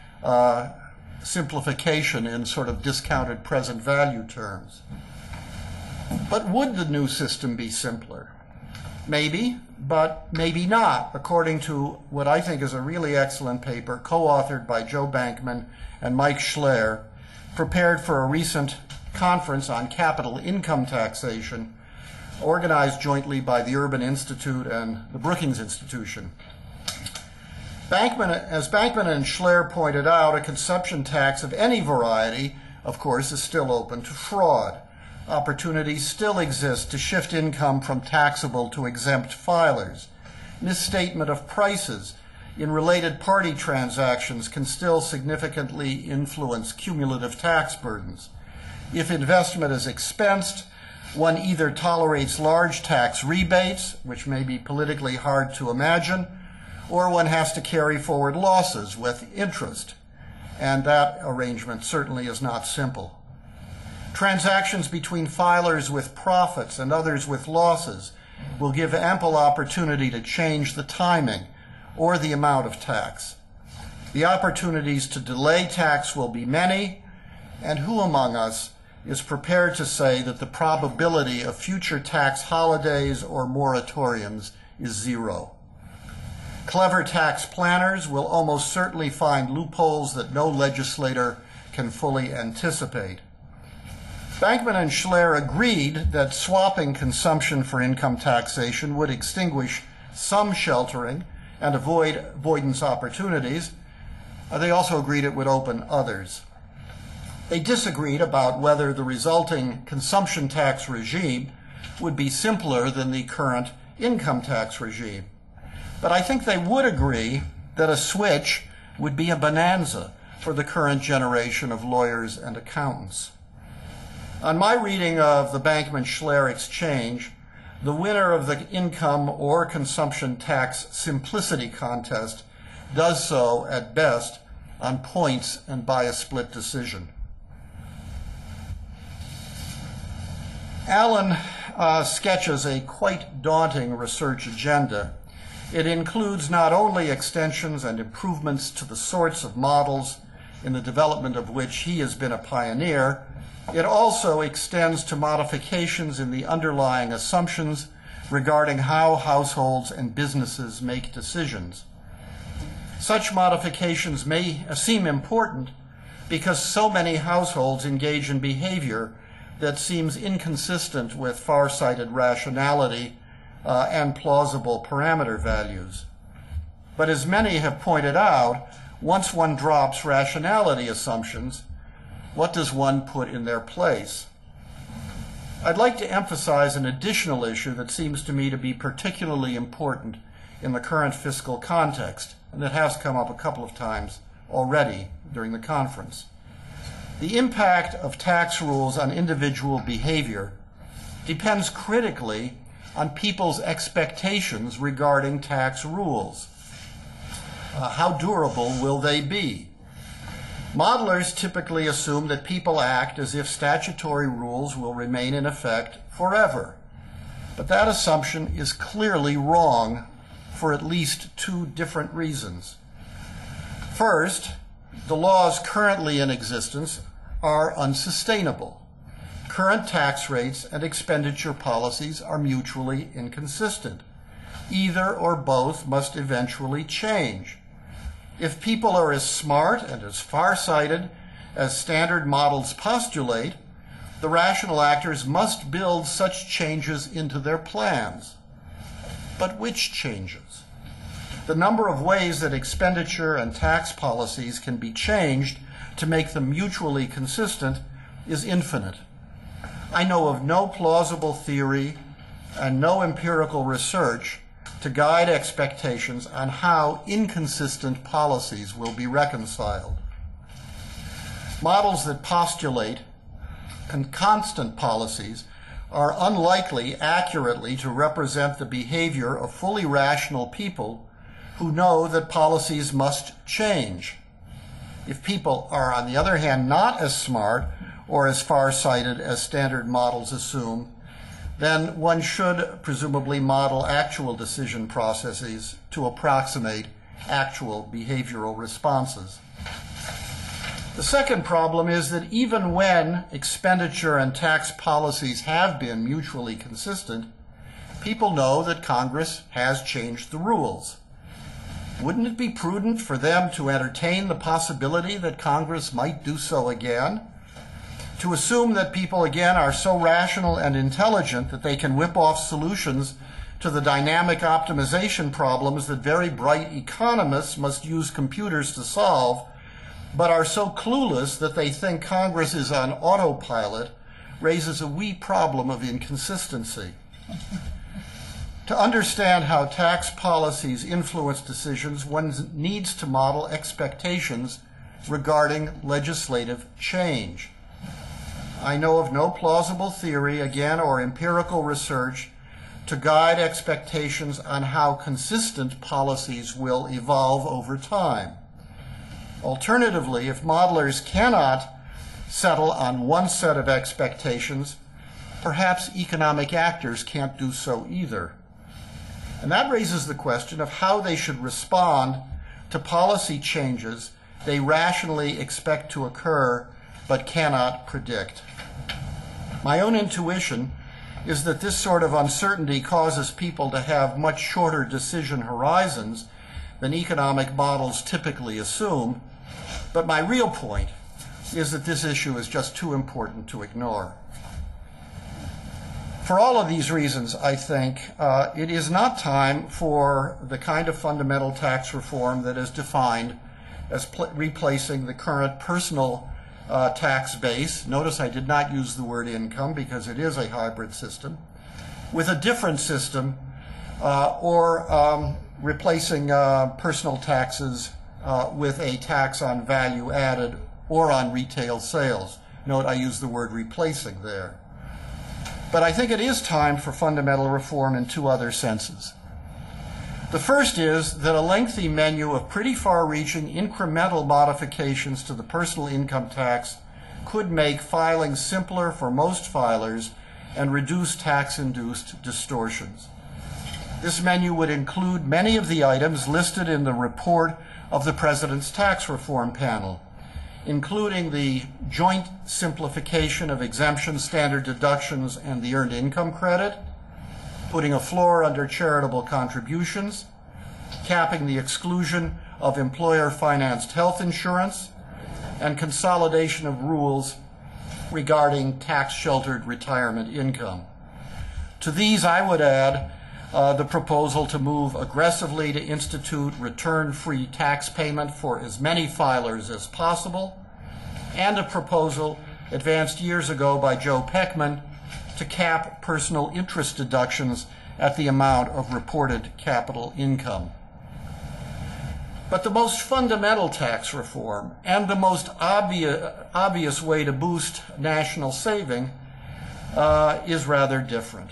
simplification in sort of discounted present value terms. But would the new system be simpler? Maybe, but maybe not, according to what I think is a really excellent paper co-authored by Joe Bankman and Mike Schler, prepared for a recent conference on capital income taxation, organized jointly by the Urban Institute and the Brookings Institution. As Bankman and Schler pointed out, a consumption tax of any variety, of course, is still open to fraud. Opportunities still exist to shift income from taxable to exempt filers. Misstatement of prices in related party transactions can still significantly influence cumulative tax burdens. If investment is expensed, one either tolerates large tax rebates, which may be politically hard to imagine, or one has to carry forward losses with interest, and that arrangement certainly is not simple. Transactions between filers with profits and others with losses will give ample opportunity to change the timing or the amount of tax. The opportunities to delay tax will be many, and who among us is prepared to say that the probability of future tax holidays or moratoriums is 0? Clever tax planners will almost certainly find loopholes that no legislator can fully anticipate. Bankman and Schler agreed that swapping consumption for income taxation would extinguish some sheltering and avoidance opportunities. They also agreed it would open others. They disagreed about whether the resulting consumption tax regime would be simpler than the current income tax regime. But I think they would agree that a switch would be a bonanza for the current generation of lawyers and accountants. On my reading of the Bankman-Schler exchange, the winner of the income or consumption tax simplicity contest does so, at best, on points and by a split decision. Allen sketches a quite daunting research agenda. It includes not only extensions and improvements to the sorts of models in the development of which he has been a pioneer, it also extends to modifications in the underlying assumptions regarding how households and businesses make decisions. Such modifications may seem important because so many households engage in behavior that seems inconsistent with far-sighted rationality and plausible parameter values. But as many have pointed out, once one drops rationality assumptions, what does one put in their place? I'd like to emphasize an additional issue that seems to me to be particularly important in the current fiscal context, and that has come up a couple of times already during the conference. The impact of tax rules on individual behavior depends critically on people's expectations regarding tax rules. How durable will they be? Modelers typically assume that people act as if statutory rules will remain in effect forever. But that assumption is clearly wrong for at least two different reasons. First, the laws currently in existence are unsustainable. Current tax rates and expenditure policies are mutually inconsistent. Either or both must eventually change. If people are as smart and as far-sighted as standard models postulate, the rational actors must build such changes into their plans. But which changes? The number of ways that expenditure and tax policies can be changed to make them mutually consistent is infinite. I know of no plausible theory and no empirical research to guide expectations on how inconsistent policies will be reconciled. Models that postulate constant policies are unlikely accurately to represent the behavior of fully rational people who know that policies must change. If people are, on the other hand, not as smart or as far-sighted as standard models assume, then one should presumably model actual decision processes to approximate actual behavioral responses. The second problem is that even when expenditure and tax policies have been mutually consistent, people know that Congress has changed the rules. Wouldn't it be prudent for them to entertain the possibility that Congress might do so again? To assume that people, again, are so rational and intelligent that they can whip off solutions to the dynamic optimization problems that very bright economists must use computers to solve, but are so clueless that they think Congress is on autopilot, raises a wee problem of inconsistency. To understand how tax policies influence decisions, one needs to model expectations regarding legislative change. I know of no plausible theory, again, or empirical research to guide expectations on how consistent policies will evolve over time. Alternatively, if modelers cannot settle on one set of expectations, perhaps economic actors can't do so either. And that raises the question of how they should respond to policy changes they rationally expect to occur but cannot predict. My own intuition is that this sort of uncertainty causes people to have much shorter decision horizons than economic models typically assume, but my real point is that this issue is just too important to ignore. For all of these reasons, I think it is not time for the kind of fundamental tax reform that is defined as replacing the current personal tax base. Notice I did not use the word income because it is a hybrid system, with a different system, or replacing personal taxes with a tax on value added or on retail sales. Note I use the word replacing there. But I think it is time for fundamental reform in two other senses. The first is that a lengthy menu of pretty far-reaching incremental modifications to the personal income tax could make filing simpler for most filers and reduce tax-induced distortions. This menu would include many of the items listed in the report of the President's Tax Reform Panel. including the joint simplification of exemptions, standard deductions, and the earned income credit, putting a floor under charitable contributions, capping the exclusion of employer-financed health insurance, and consolidation of rules regarding tax-sheltered retirement income. To these, I would add the proposal to move aggressively to institute return-free tax payment for as many filers as possible, and a proposal advanced years ago by Joe Peckman to cap personal interest deductions at the amount of reported capital income. But the most fundamental tax reform and the most obvious way to boost national saving is rather different.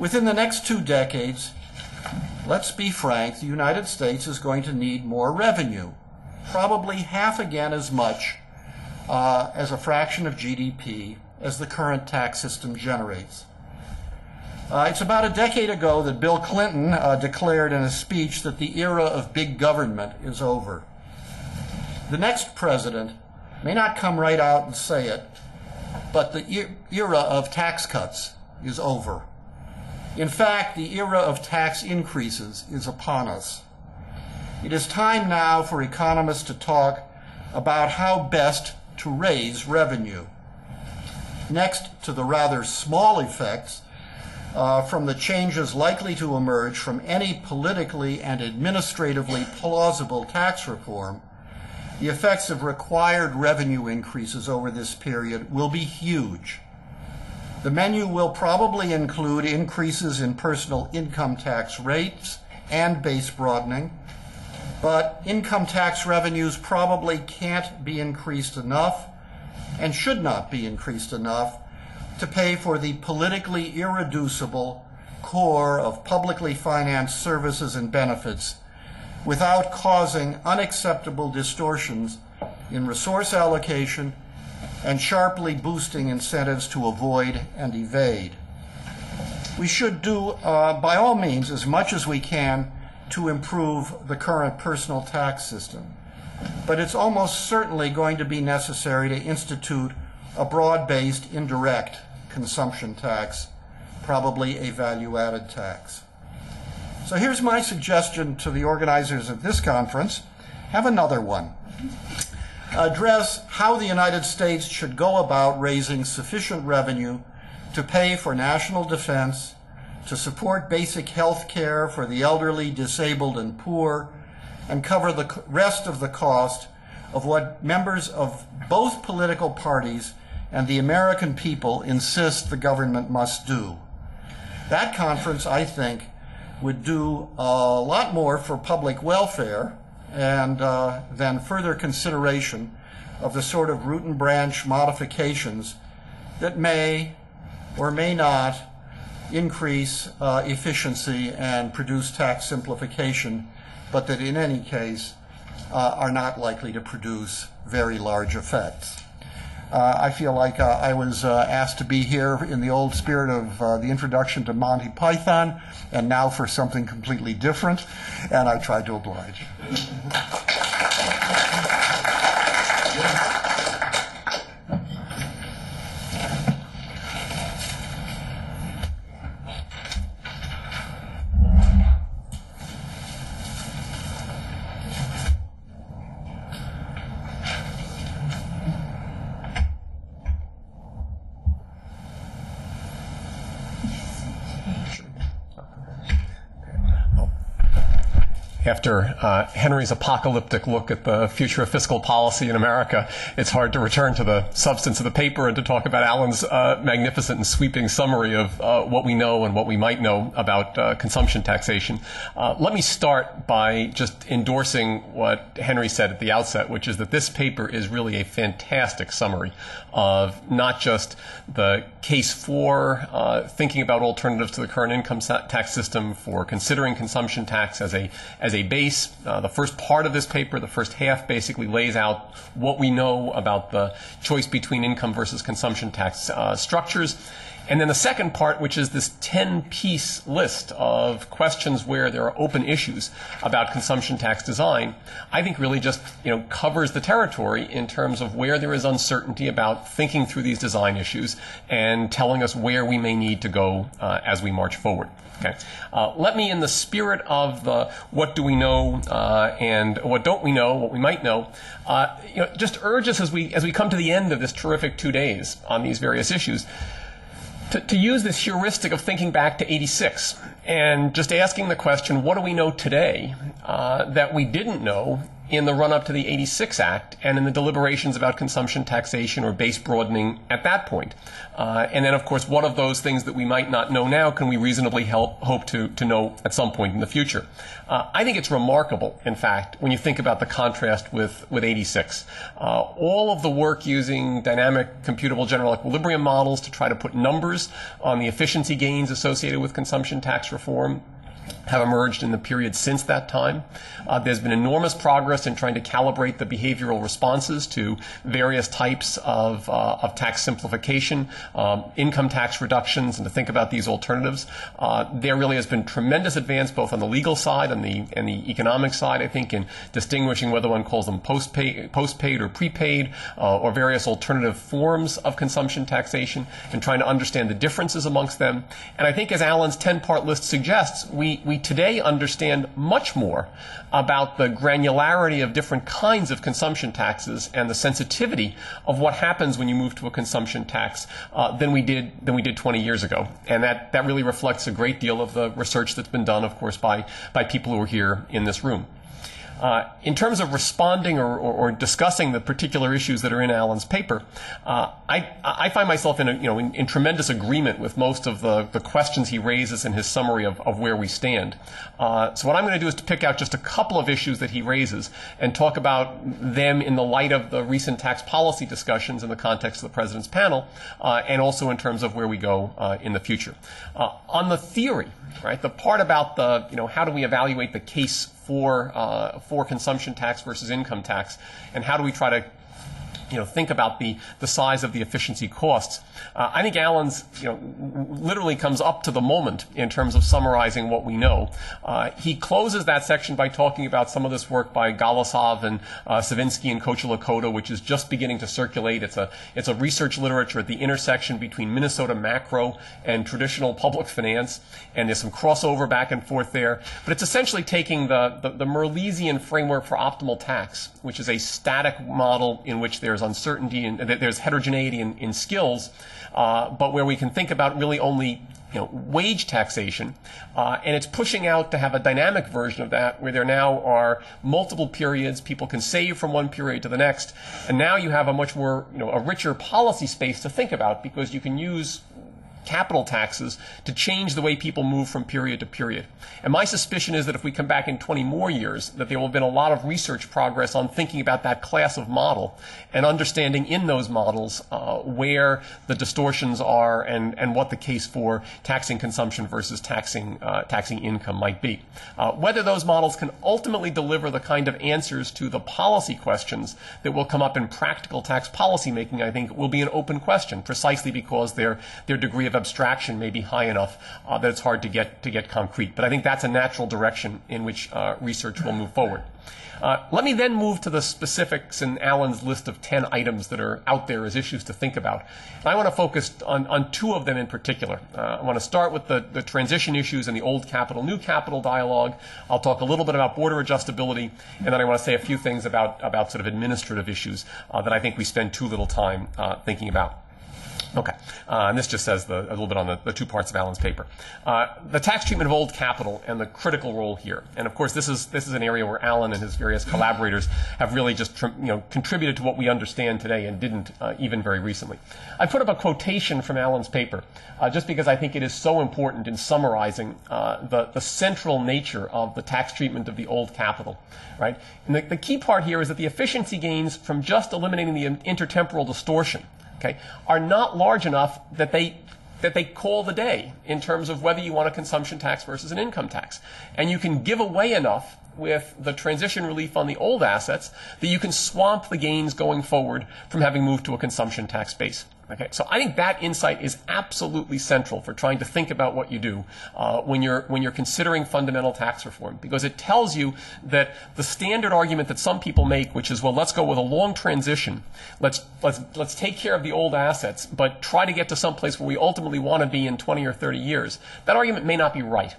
Within the next 2 decades, let's be frank, the United States is going to need more revenue, probably half again as much as a fraction of GDP as the current tax system generates. It's about a decade ago that Bill Clinton declared in a speech that the era of big government is over. The next president may not come right out and say it, but the era of tax cuts is over. In fact, the era of tax increases is upon us. It is time now for economists to talk about how best to raise revenue. Next to the rather small effects from the changes likely to emerge from any politically and administratively plausible tax reform, the effects of required revenue increases over this period will be huge. The menu will probably include increases in personal income tax rates and base broadening, but income tax revenues probably can't be increased enough and should not be increased enough to pay for the politically irreducible core of publicly financed services and benefits without causing unacceptable distortions in resource allocation and sharply boosting incentives to avoid and evade. We should do, by all means, as much as we can to improve the current personal tax system. But it's almost certainly going to be necessary to institute a broad-based indirect consumption tax, probably a value-added tax. So here's my suggestion to the organizers of this conference. Have another one. Address how the United States should go about raising sufficient revenue to pay for national defense, to support basic health care for the elderly, disabled, and poor, and cover the rest of the cost of what members of both political parties and the American people insist the government must do. That conference, I think, would do a lot more for public welfare and than further consideration of the sort of root and branch modifications that may or may not increase efficiency and produce tax simplification, but that in any case are not likely to produce very large effects. I feel like I was asked to be here in the old spirit of the introduction to Monty Python, and now for something completely different, and I tried to oblige. After Henry's apocalyptic look at the future of fiscal policy in America, it's hard to return to the substance of the paper and to talk about Alan's magnificent and sweeping summary of what we know and what we might know about consumption taxation. Let me start by just endorsing what Henry said at the outset, which is that this paper is really a fantastic summary of not just the case for thinking about alternatives to the current income tax system, for considering consumption tax as a base. The first part of this paper, the first half, basically lays out what we know about the choice between income versus consumption tax structures. And then the second part, which is this 10-piece list of questions where there are open issues about consumption tax design, I think really just covers the territory in terms of where there is uncertainty about thinking through these design issues and telling us where we may need to go as we march forward. Okay. Let me, in the spirit of the what do we know and what don't we know, what we might know, just urge us as we come to the end of this terrific 2 days on these various issues, to use this heuristic of thinking back to 86 and just asking the question, what do we know today that we didn't know in the run-up to the 86 Act and in the deliberations about consumption taxation or base broadening at that point? And then, of course, what of those things that we might not know now can we reasonably hope to know at some point in the future? I think it's remarkable, in fact, when you think about the contrast with 86. All of the work using dynamic computable general equilibrium models to try to put numbers on the efficiency gains associated with consumption tax reform have emerged in the period since that time. There's been enormous progress in trying to calibrate the behavioral responses to various types of tax simplification, income tax reductions, and to think about these alternatives. There really has been tremendous advance both on the legal side and the economic side, I think, in distinguishing whether one calls them postpaid or prepaid or various alternative forms of consumption taxation and trying to understand the differences amongst them. And I think, as Alan's 10-part list suggests, we today understand much more about the granularity of different kinds of consumption taxes and the sensitivity of what happens when you move to a consumption tax than we did 20 years ago. And that really reflects a great deal of the research that's been done, of course, by people who are here in this room. In terms of responding or discussing the particular issues that are in Alan's paper, I find myself in tremendous agreement with most of the questions he raises in his summary of where we stand. So what I'm going to do is to pick out just a couple of issues that he raises and talk about them in the light of the recent tax policy discussions in the context of the President's panel, and also in terms of where we go in the future. On the theory, right, the part about the how do we evaluate the case for consumption tax versus income tax, and how do we try to think about the size of the efficiency costs. I think Alan's literally comes up to the moment in terms of summarizing what we know. He closes that section by talking about some of this work by Golosov and Savinsky and Kochulakota, which is just beginning to circulate. It's a research literature at the intersection between Minnesota macro and traditional public finance, and there's some crossover back and forth there. But it's essentially taking the Merlesian framework for optimal tax, which is a static model in which there's uncertainty and there's heterogeneity in skills, but where we can think about really only wage taxation, and it's pushing out to have a dynamic version of that where there now are multiple periods, people can save from one period to the next, and now you have a much more, a richer policy space to think about because you can use capital taxes to change the way people move from period to period. And my suspicion is that if we come back in 20 more years, that there will have been a lot of research progress on thinking about that class of model and understanding in those models where the distortions are and what the case for taxing consumption versus taxing income might be. Whether those models can ultimately deliver the kind of answers to the policy questions that will come up in practical tax policy making, I think, will be an open question, precisely because their degree of abstraction may be high enough that it's hard to get concrete. But I think that's a natural direction in which research will move forward. Let me then move to the specifics in Alan's list of 10 items that are out there as issues to think about. And I want to focus on two of them in particular. I want to start with the transition issues and the old capital, new capital dialogue. I'll talk a little bit about border adjustability, and then I want to say a few things about sort of administrative issues that I think we spend too little time thinking about. Okay, and this just says a little bit on the two parts of Alan's paper. The tax treatment of old capital and the critical role here. And of course, this is an area where Alan and his various collaborators have really just contributed to what we understand today and didn't even very recently. I put up a quotation from Alan's paper just because I think it is so important in summarizing the central nature of the tax treatment of the old capital. Right? And the key part here is that the efficiency gains from just eliminating the intertemporal distortion, okay, are not large enough that they call the day in terms of whether you want a consumption tax versus an income tax. And you can give away enough with the transition relief on the old assets that you can swamp the gains going forward from having moved to a consumption tax base. Okay, so I think that insight is absolutely central for trying to think about what you do when you're considering fundamental tax reform, because it tells you that the standard argument that some people make, which is, well, let's go with a long transition, let's take care of the old assets, but try to get to some place where we ultimately want to be in 20 or 30 years. That argument may not be right.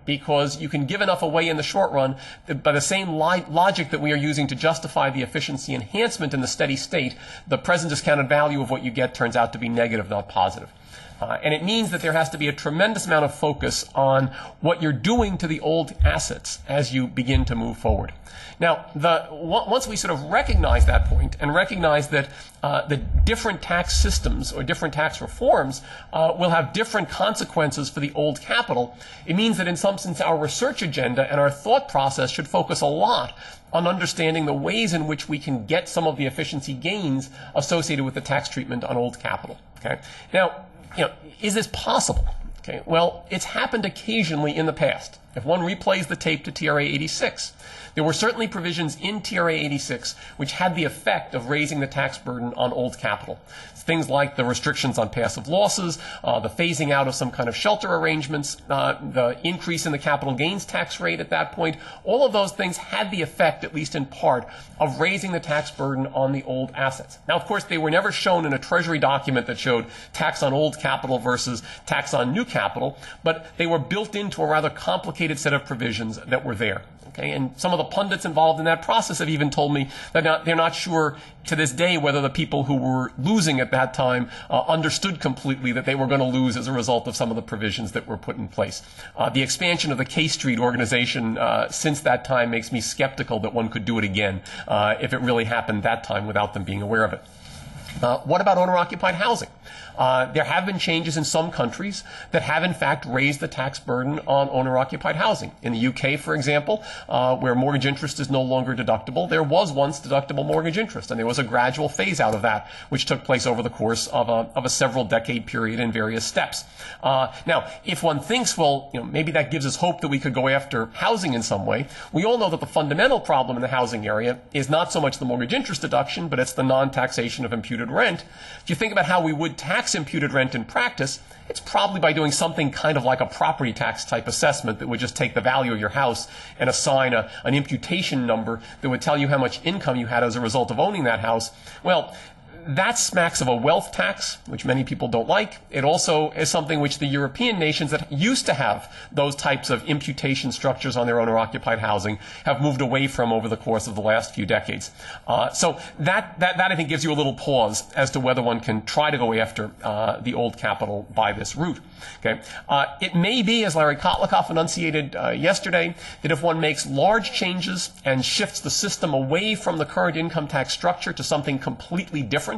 Because you can give enough away in the short run that by the same logic that we are using to justify the efficiency enhancement in the steady state, the present discounted value of what you get turns out to be negative, not positive. And it means that there has to be a tremendous amount of focus on what you're doing to the old assets as you begin to move forward. Now, once we sort of recognize that point and recognize that the different tax systems or different tax reforms will have different consequences for the old capital, it means that in some sense our research agenda and our thought process should focus a lot on understanding the ways in which we can get some of the efficiency gains associated with the tax treatment on old capital. Okay? Now, is this possible? Okay, well, it's happened occasionally in the past. If one replays the tape to TRA 86, there were certainly provisions in TRA 86 which had the effect of raising the tax burden on old capital. Things like the restrictions on passive losses, the phasing out of some kind of shelter arrangements, the increase in the capital gains tax rate at that point. All of those things had the effect, at least in part, of raising the tax burden on the old assets. Now, of course, they were never shown in a Treasury document that showed tax on old capital versus tax on new capital, but they were built into a rather complicated set of provisions that were there. Okay, and some of the pundits involved in that process have even told me that they're not sure to this day whether the people who were losing at that time understood completely that they were going to lose as a result of some of the provisions that were put in place. The expansion of the K Street organization since that time makes me skeptical that one could do it again if it really happened that time without them being aware of it. What about owner-occupied housing? There have been changes in some countries that have, in fact, raised the tax burden on owner-occupied housing. In the UK, for example, where mortgage interest is no longer deductible, there was once deductible mortgage interest, and there was a gradual phase-out of that, which took place over the course of a several-decade period in various steps. Now, if one thinks, well, maybe that gives us hope that we could go after housing in some way, we all know that the fundamental problem in the housing area is not so much the mortgage interest deduction, but it's the non-taxation of imputed rent. If you think about how we would tax imputed rent in practice, it's probably by doing something kind of like a property tax type assessment that would just take the value of your house and assign an imputation number that would tell you how much income you had as a result of owning that house. Well, that smacks of a wealth tax, which many people don't like. It also is something which the European nations that used to have those types of imputation structures on their owner-occupied housing have moved away from over the course of the last few decades. So that I think gives you a little pause as to whether one can try to go after the old capital by this route. Okay, it may be, as Larry Kotlikoff enunciated yesterday, that if one makes large changes and shifts the system away from the current income tax structure to something completely different,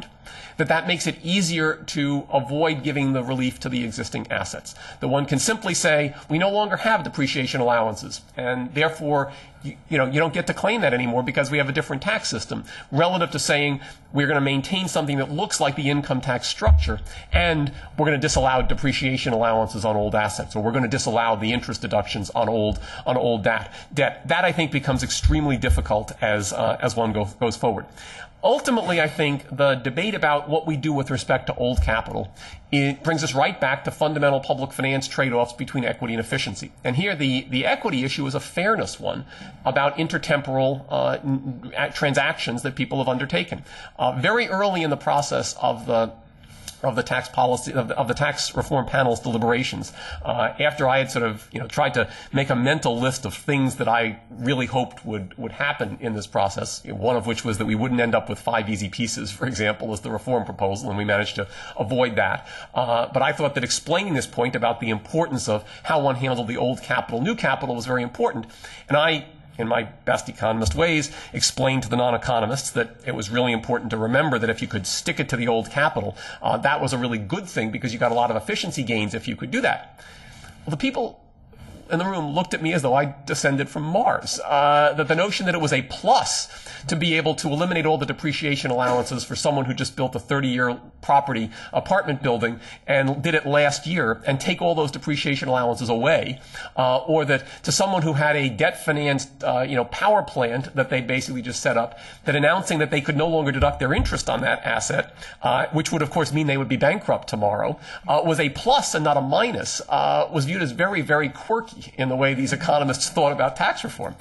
that makes it easier to avoid giving the relief to the existing assets. That one can simply say, we no longer have depreciation allowances, and therefore you don't get to claim that anymore because we have a different tax system, relative to saying we're going to maintain something that looks like the income tax structure, and we're going to disallow depreciation allowances on old assets, or we're going to disallow the interest deductions on old debt. That, I think, becomes extremely difficult as one goes forward. Ultimately, I think the debate about what we do with respect to old capital, it brings us right back to fundamental public finance trade-offs between equity and efficiency. And here the equity issue is a fairness one about intertemporal transactions that people have undertaken. Very early in the process of the tax policy of the tax reform panel's deliberations, after I had sort of tried to make a mental list of things that I really hoped would happen in this process, one of which was that we wouldn't end up with 5 easy pieces, for example, as the reform proposal, and we managed to avoid that. But I thought that explaining this point about the importance of how one handled the old capital, new capital was very important, and I, in my best economist ways, explained to the non-economists that it was really important to remember that if you could stick it to the old capital, that was a really good thing because you got a lot of efficiency gains if you could do that. Well, the people in the room looked at me as though I descended from Mars. That the notion that it was a plus to be able to eliminate all the depreciation allowances for someone who just built a 30-year property apartment building and did it last year and take all those depreciation allowances away, or that to someone who had a debt-financed power plant that they basically just set up, that announcing that they could no longer deduct their interest on that asset, which would of course mean they would be bankrupt tomorrow, was a plus and not a minus, was viewed as very, very quirky in the way these economists thought about tax reform.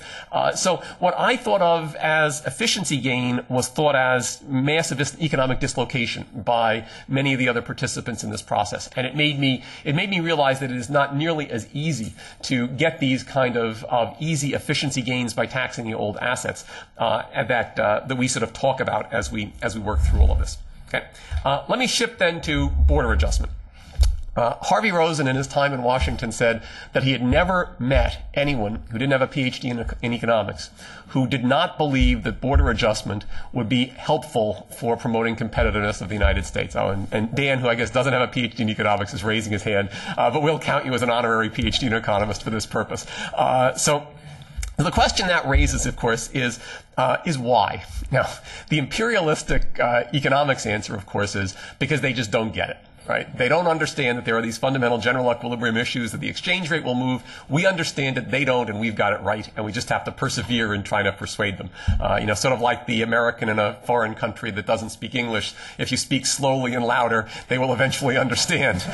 So what I thought of as efficiency gain was thought as massive economic dislocation by many of the other participants in this process. And it made me realize that it is not nearly as easy to get these kind of easy efficiency gains by taxing the old assets that we sort of talk about as we work through all of this. Okay. Let me shift then to border adjustment. Harvey Rosen, in his time in Washington, said that he had never met anyone who didn't have a PhD in economics who did not believe that border adjustment would be helpful for promoting competitiveness of the United States. And Dan, who I guess doesn't have a PhD in economics, is raising his hand, but we'll count you as an honorary PhD in economist for this purpose. So the question that raises, of course, is why? Now, the imperialistic economics answer, of course, is because they just don't get it. Right? They don't understand that there are these fundamental general equilibrium issues, that the exchange rate will move. We understand it, they don't, and we've got it right, and we just have to persevere in trying to persuade them. Sort of like the American in a foreign country that doesn't speak English. If you speak slowly and louder, they will eventually understand,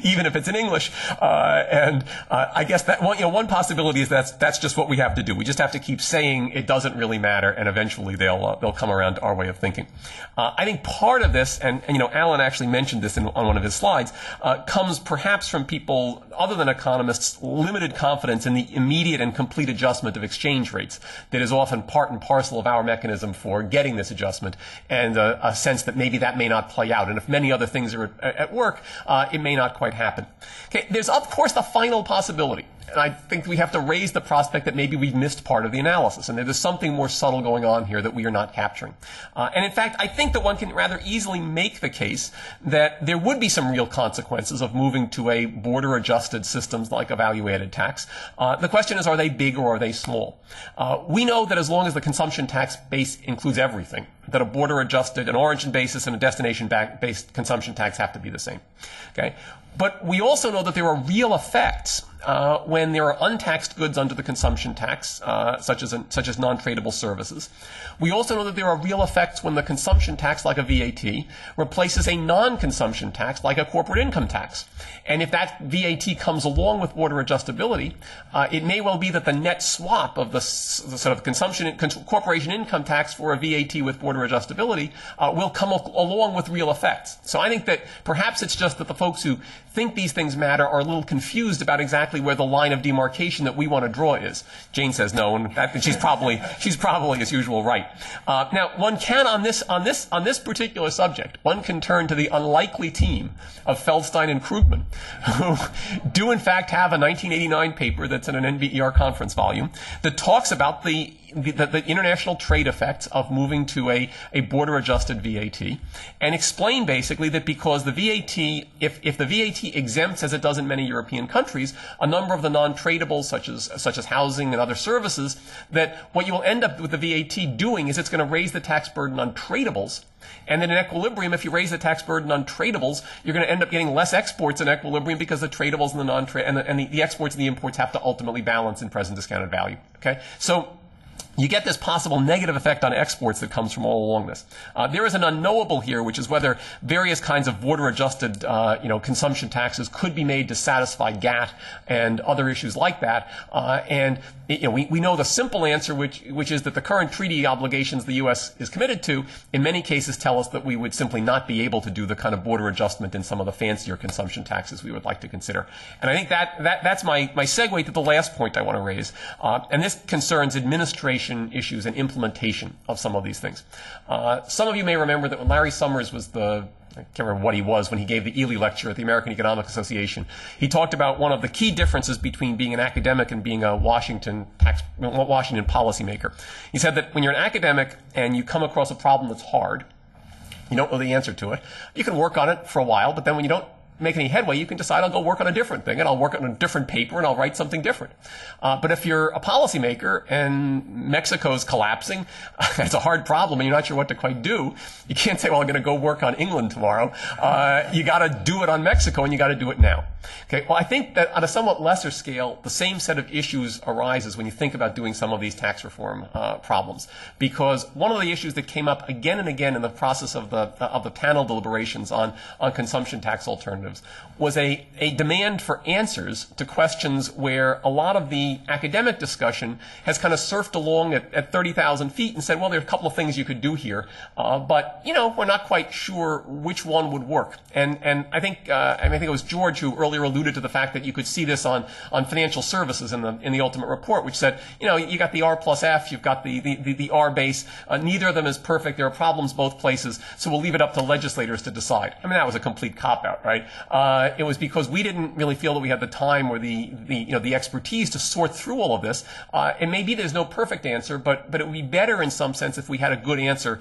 even if it's in English. I guess that one possibility is that's just what we have to do. We just have to keep saying it doesn't really matter, and eventually they'll come around to our way of thinking. I think part of this, and Alan actually mentioned this on one of his slides, comes perhaps from people other than economists' limited confidence in the immediate and complete adjustment of exchange rates that is often part and parcel of our mechanism for getting this adjustment, and a sense that maybe that may not play out. And if many other things are at work, it may not quite happen. Okay, there's of course the final possibility. And I think we have to raise the prospect that maybe we've missed part of the analysis and that there's something more subtle going on here that we are not capturing. And in fact, I think that one can rather easily make the case that there would be some real consequences of moving to a border-adjusted systems like a value-added tax. The question is, are they big or are they small? We know that as long as the consumption tax base includes everything, that a border-adjusted, an origin basis and a destination-based consumption tax have to be the same. Okay? But we also know that there are real effects when there are untaxed goods under the consumption tax, such as non-tradable services. We also know that there are real effects when the consumption tax, like a VAT, replaces a non-consumption tax, like a corporate income tax. And if that VAT comes along with border adjustability, it may well be that the net swap of the sort of corporation income tax for a VAT with border adjustability will come along with real effects. So I think that perhaps it's just that the folks who think these things matter are a little confused about exactly where the line of demarcation that we want to draw is. Jane says no, and she's probably as usual right. Now, one can on this particular subject, one can turn to the unlikely team of Feldstein and Krugman, who do in fact have a 1989 paper that's in an NBER conference volume that talks about the international trade effects of moving to a border-adjusted VAT, and explain basically that because the VAT, if the VAT exempts, as it does in many European countries, a number of the non-tradables such as housing and other services, that what you will end up with the VAT doing is it's going to raise the tax burden on tradables. And then in equilibrium, if you raise the tax burden on tradables, you're going to end up getting less exports in equilibrium because the tradables and the non-trade and the exports and the imports have to ultimately balance in present discounted value. Okay, so you get this possible negative effect on exports that comes from all along this. There is an unknowable here, which is whether various kinds of border-adjusted, consumption taxes could be made to satisfy GATT and other issues like that. We know the simple answer, which is that the current treaty obligations the U.S. is committed to, in many cases, tell us that we would simply not be able to do the kind of border adjustment in some of the fancier consumption taxes we would like to consider. And I think that's my segue to the last point I want to raise, and this concerns administration issues and implementation of some of these things. Some of you may remember that when Larry Summers was I can't remember what he was when he gave the Ely lecture at the American Economic Association, he talked about one of the key differences between being an academic and being a Washington policymaker. He said that when you're an academic and you come across a problem that's hard, you don't know the answer to it, you can work on it for a while, but then when you don't make any headway, you can decide I'll go work on a different thing, and I'll work on a different paper, and I'll write something different. But if you're a policymaker and Mexico's collapsing, it's a hard problem, and you're not sure what to quite do. You can't say, well, I'm going to go work on England tomorrow. You got to do it on Mexico, and you got to do it now. Okay. Well, I think that on a somewhat lesser scale, the same set of issues arises when you think about doing some of these tax reform problems, because one of the issues that came up again and again in the process of the panel deliberations on consumption tax alternatives was a demand for answers to questions where a lot of the academic discussion has kind of surfed along at 30,000 feet and said, well, there are a couple of things you could do here, but we're not quite sure which one would work. And I think it was George who earlier alluded to the fact that you could see this on financial services in the ultimate report, which said, you got the R plus F, you've got the R base. Neither of them is perfect. There are problems both places, so we'll leave it up to legislators to decide. I mean, that was a complete cop-out, right? It was because we didn't really feel that we had the time or the expertise to sort through all of this. And maybe there's no perfect answer, but it would be better in some sense if we had a good answer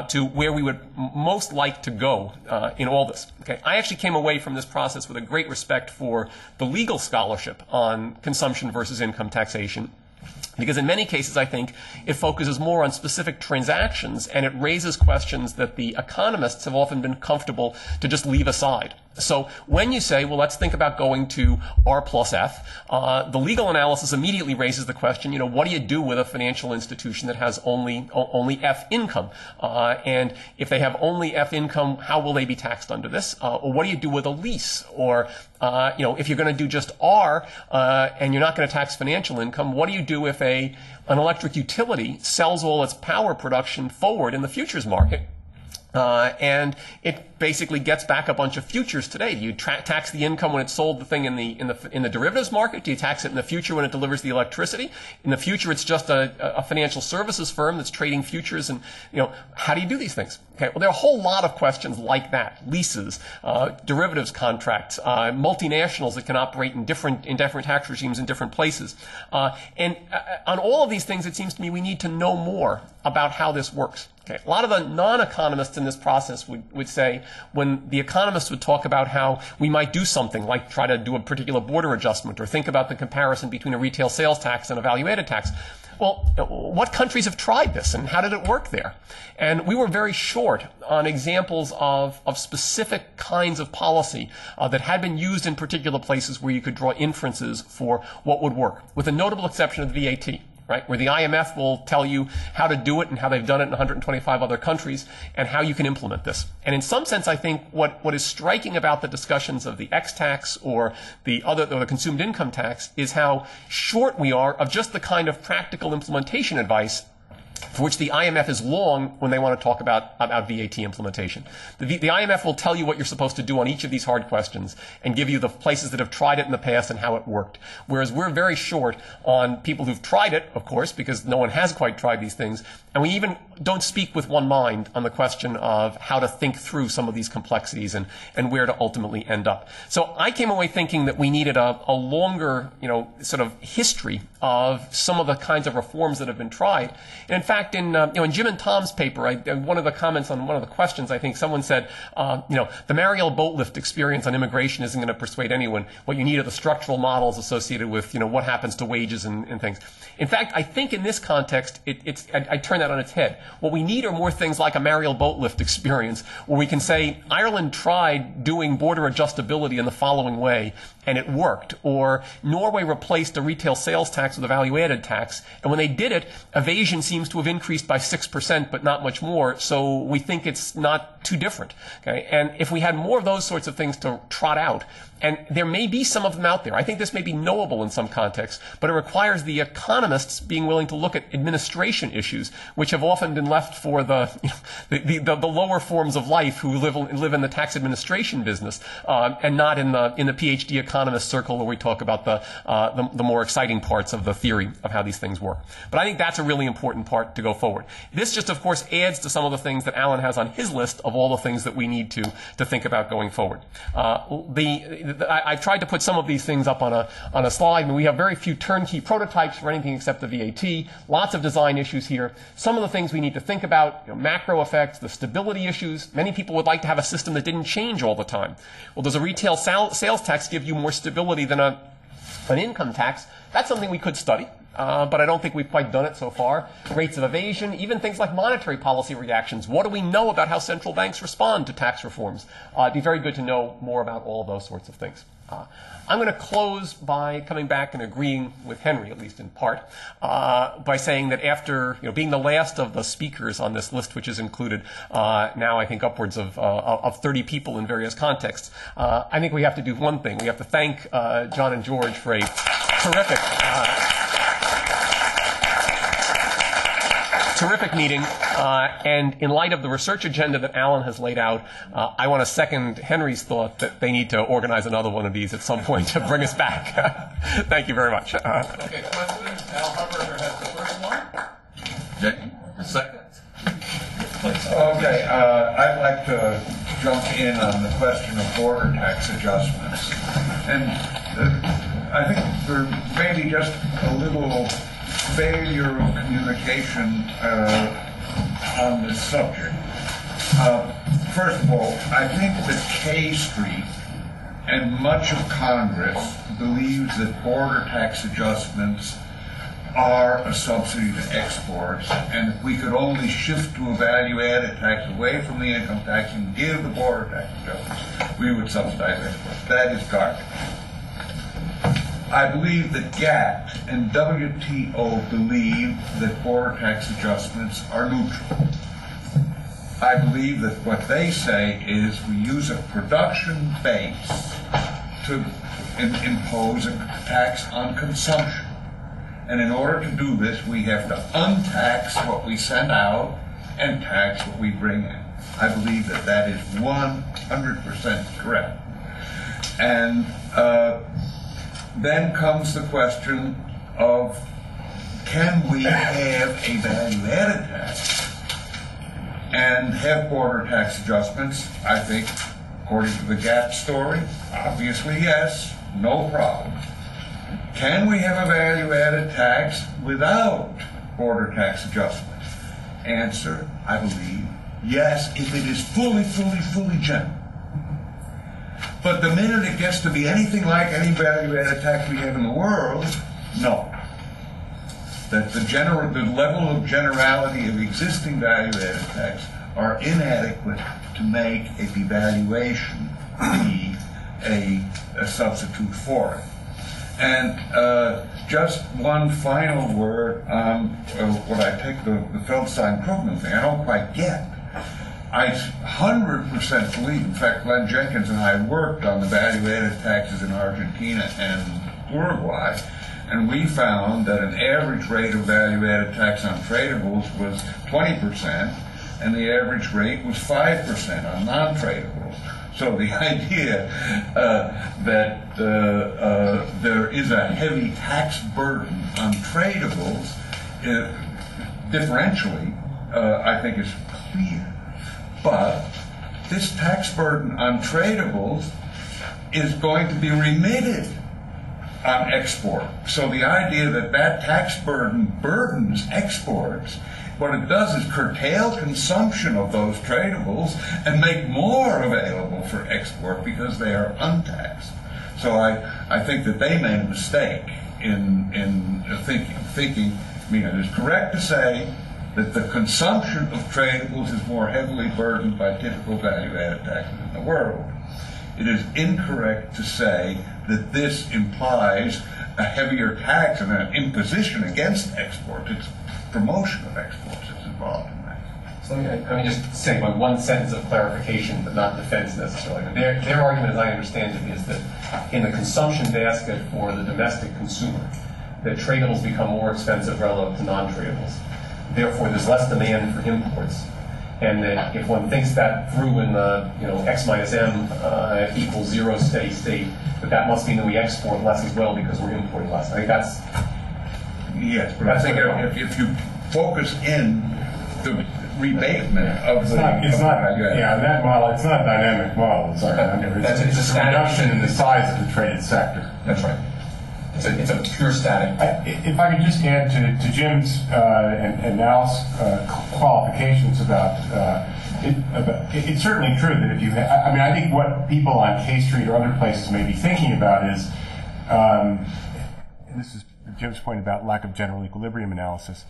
to where we would most like to go in all this. Okay, I actually came away from this process with a great respect for the legal scholarship on consumption versus income taxation, because in many cases, I think it focuses more on specific transactions, and it raises questions that the economists have often been comfortable to just leave aside. So when you say, well, let's think about going to R plus F, the legal analysis immediately raises the question, what do you do with a financial institution that has only F income? And if they have only F income, how will they be taxed under this? Or what do you do with a lease? Or, if you're going to do just R and you're not going to tax financial income, what do you do if an electric utility sells all its power production forward in the futures market? And it basically gets back a bunch of futures today. Do you tax the income when it's sold the thing in the derivatives market? Do you tax it in the future when it delivers the electricity? In the future, it's just a financial services firm that's trading futures, and how do you do these things? Okay, well, there are a whole lot of questions like that: leases, derivatives contracts, multinationals that can operate in different tax regimes in different places, and on all of these things, it seems to me we need to know more about how this works. Okay. A lot of the non-economists in this process would say, when the economists would talk about how we might do something like try to do a particular border adjustment or think about the comparison between a retail sales tax and a value-added tax, well, what countries have tried this and how did it work there? And we were very short on examples of specific kinds of policy that had been used in particular places where you could draw inferences for what would work, with a notable exception of the VAT. Right, where the IMF will tell you how to do it and how they've done it in 125 other countries and how you can implement this. And in some sense, I think what is striking about the discussions of the X tax or the consumed income tax is how short we are of just the kind of practical implementation advice for which the IMF is long when they want to talk about VAT implementation. The IMF will tell you what you're supposed to do on each of these hard questions and give you the places that have tried it in the past and how it worked. Whereas we're very short on people who've tried it, of course, because no one has quite tried these things. And we even don't speak with one mind on the question of how to think through some of these complexities and where to ultimately end up. So I came away thinking that we needed a longer, sort of history of some of the kinds of reforms that have been tried. And in fact, in Jim and Tom's paper, one of the comments on one of the questions, I think someone said, the Mariel boat lift experience on immigration isn't going to persuade anyone. What you need are the structural models associated with, what happens to wages and things. In fact, I think in this context, I turn that on its head. What we need are more things like a Mariel boat lift experience, where we can say Ireland tried doing border adjustability in the following way, and it worked. Or Norway replaced a retail sales tax with a value-added tax, and when they did it, evasion seems to have increased by 6%, but not much more, so we think it's not too different. Okay? And if we had more of those sorts of things to trot out, and there may be some of them out there. I think this may be knowable in some contexts, but it requires the economists being willing to look at administration issues, which have often been left for the lower forms of life who live in the tax administration business, and not in the PhD economist circle where we talk about the more exciting parts of the theory of how these things work. But I think that's a really important part to go go forward. This just, of course, adds to some of the things that Alan has on his list of all the things that we need to think about going forward. I've tried to put some of these things up on a slide. I mean, we have very few turnkey prototypes for anything except the VAT. Lots of design issues here. Some of the things we need to think about, macro effects, the stability issues. Many people would like to have a system that didn't change all the time. Well, does a retail sales tax give you more stability than an income tax? That's something we could study, but I don't think we've quite done it so far. Rates of evasion, even things like monetary policy reactions. What do we know about how central banks respond to tax reforms? It'd be very good to know more about all those sorts of things. I'm going to close by coming back and agreeing with Henry, at least in part, by saying that after being the last of the speakers on this list, which is included now, I think upwards of 30 people in various contexts, I think we have to do one thing. We have to thank John and George for a terrific meeting, and in light of the research agenda that Alan has laid out, I want to second Henry's thought that they need to organize another one of these at some point to bring us back. Thank you very much. Okay, President Al Harberger has the first one. Jackie, the second. Okay, I'd like to jump in on the question of border tax adjustments. And I think there may be just a little failure of communication on this subject. First of all, I think that K Street and much of Congress believes that border tax adjustments are a subsidy to exports, and if we could only shift to a value-added tax away from the income tax and give the border tax adjustments, we would subsidize exports. That is garbage. I believe that GATT and WTO believe that border tax adjustments are neutral. I believe that what they say is we use a production base to impose a tax on consumption. And in order to do this, we have to untax what we send out and tax what we bring in. I believe that that is 100% correct. And then comes the question of, can we have a value-added tax and have border tax adjustments? I think, according to the GATT story, obviously yes, no problem. Can we have a value-added tax without border tax adjustments? Answer, I believe, yes, if it is fully general. But the minute it gets to be anything like any value-added tax we have in the world, no. That the level of generality of existing value-added tax are inadequate to make a devaluation be a substitute for it. And just one final word on what I take the Feldstein-Krugman thing. I don't quite get. I 100% believe, in fact, Glenn Jenkins and I worked on the value-added taxes in Argentina and Uruguay, and we found that an average rate of value-added tax on tradables was 20%, and the average rate was 5% on non-tradables. So the idea that there is a heavy tax burden on tradables, differentially, I think is clear. But this tax burden on tradables is going to be remitted on export. So the idea that that tax burden burdens exports, what it does is curtail consumption of those tradables and make more available for export because they are untaxed. So I think that they made a mistake in thinking, I mean, it is correct to say that the consumption of tradables is more heavily burdened by typical value-added taxes in the world. It is incorrect to say that this implies a heavier tax and an imposition against exports. It's promotion of exports that's involved in that. So let me just say one sentence of clarification, but not defense necessarily. Their argument, as I understand it, is that in the consumption basket for the domestic consumer, that tradables become more expensive relative to non-tradables. Therefore, there's less demand for imports, and that if one thinks that through in the X minus M equals 0 steady state, that must mean that we export less as well because we're importing less. I think that's yes, but I think if you focus in the rebatement of It's the not, value added. yeah, that model, it's not a dynamic model, it's it's a reduction in the size of the traded sector. That's right. It's a pure static. If I could just add to Jim's and Al's qualifications about it's certainly true that if you, I mean, I think what people on K Street or other places may be thinking about is, this is Jim's point about lack of general equilibrium analysis.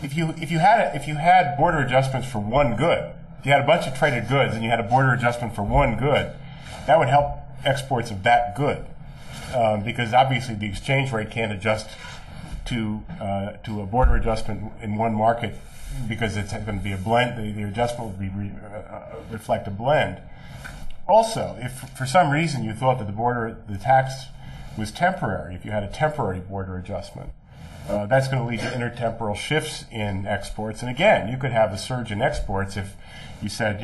If you had border adjustments for one good, if you had a bunch of traded goods and you had a border adjustment for one good, that would help exports of that good. Because obviously the exchange rate can't adjust to a border adjustment in one market because it's going to be a blend. The adjustment will reflect a blend. Also, if for some reason you thought that the tax was temporary, if you had a temporary border adjustment, that's going to lead to intertemporal shifts in exports. And again, you could have a surge in exports if you said,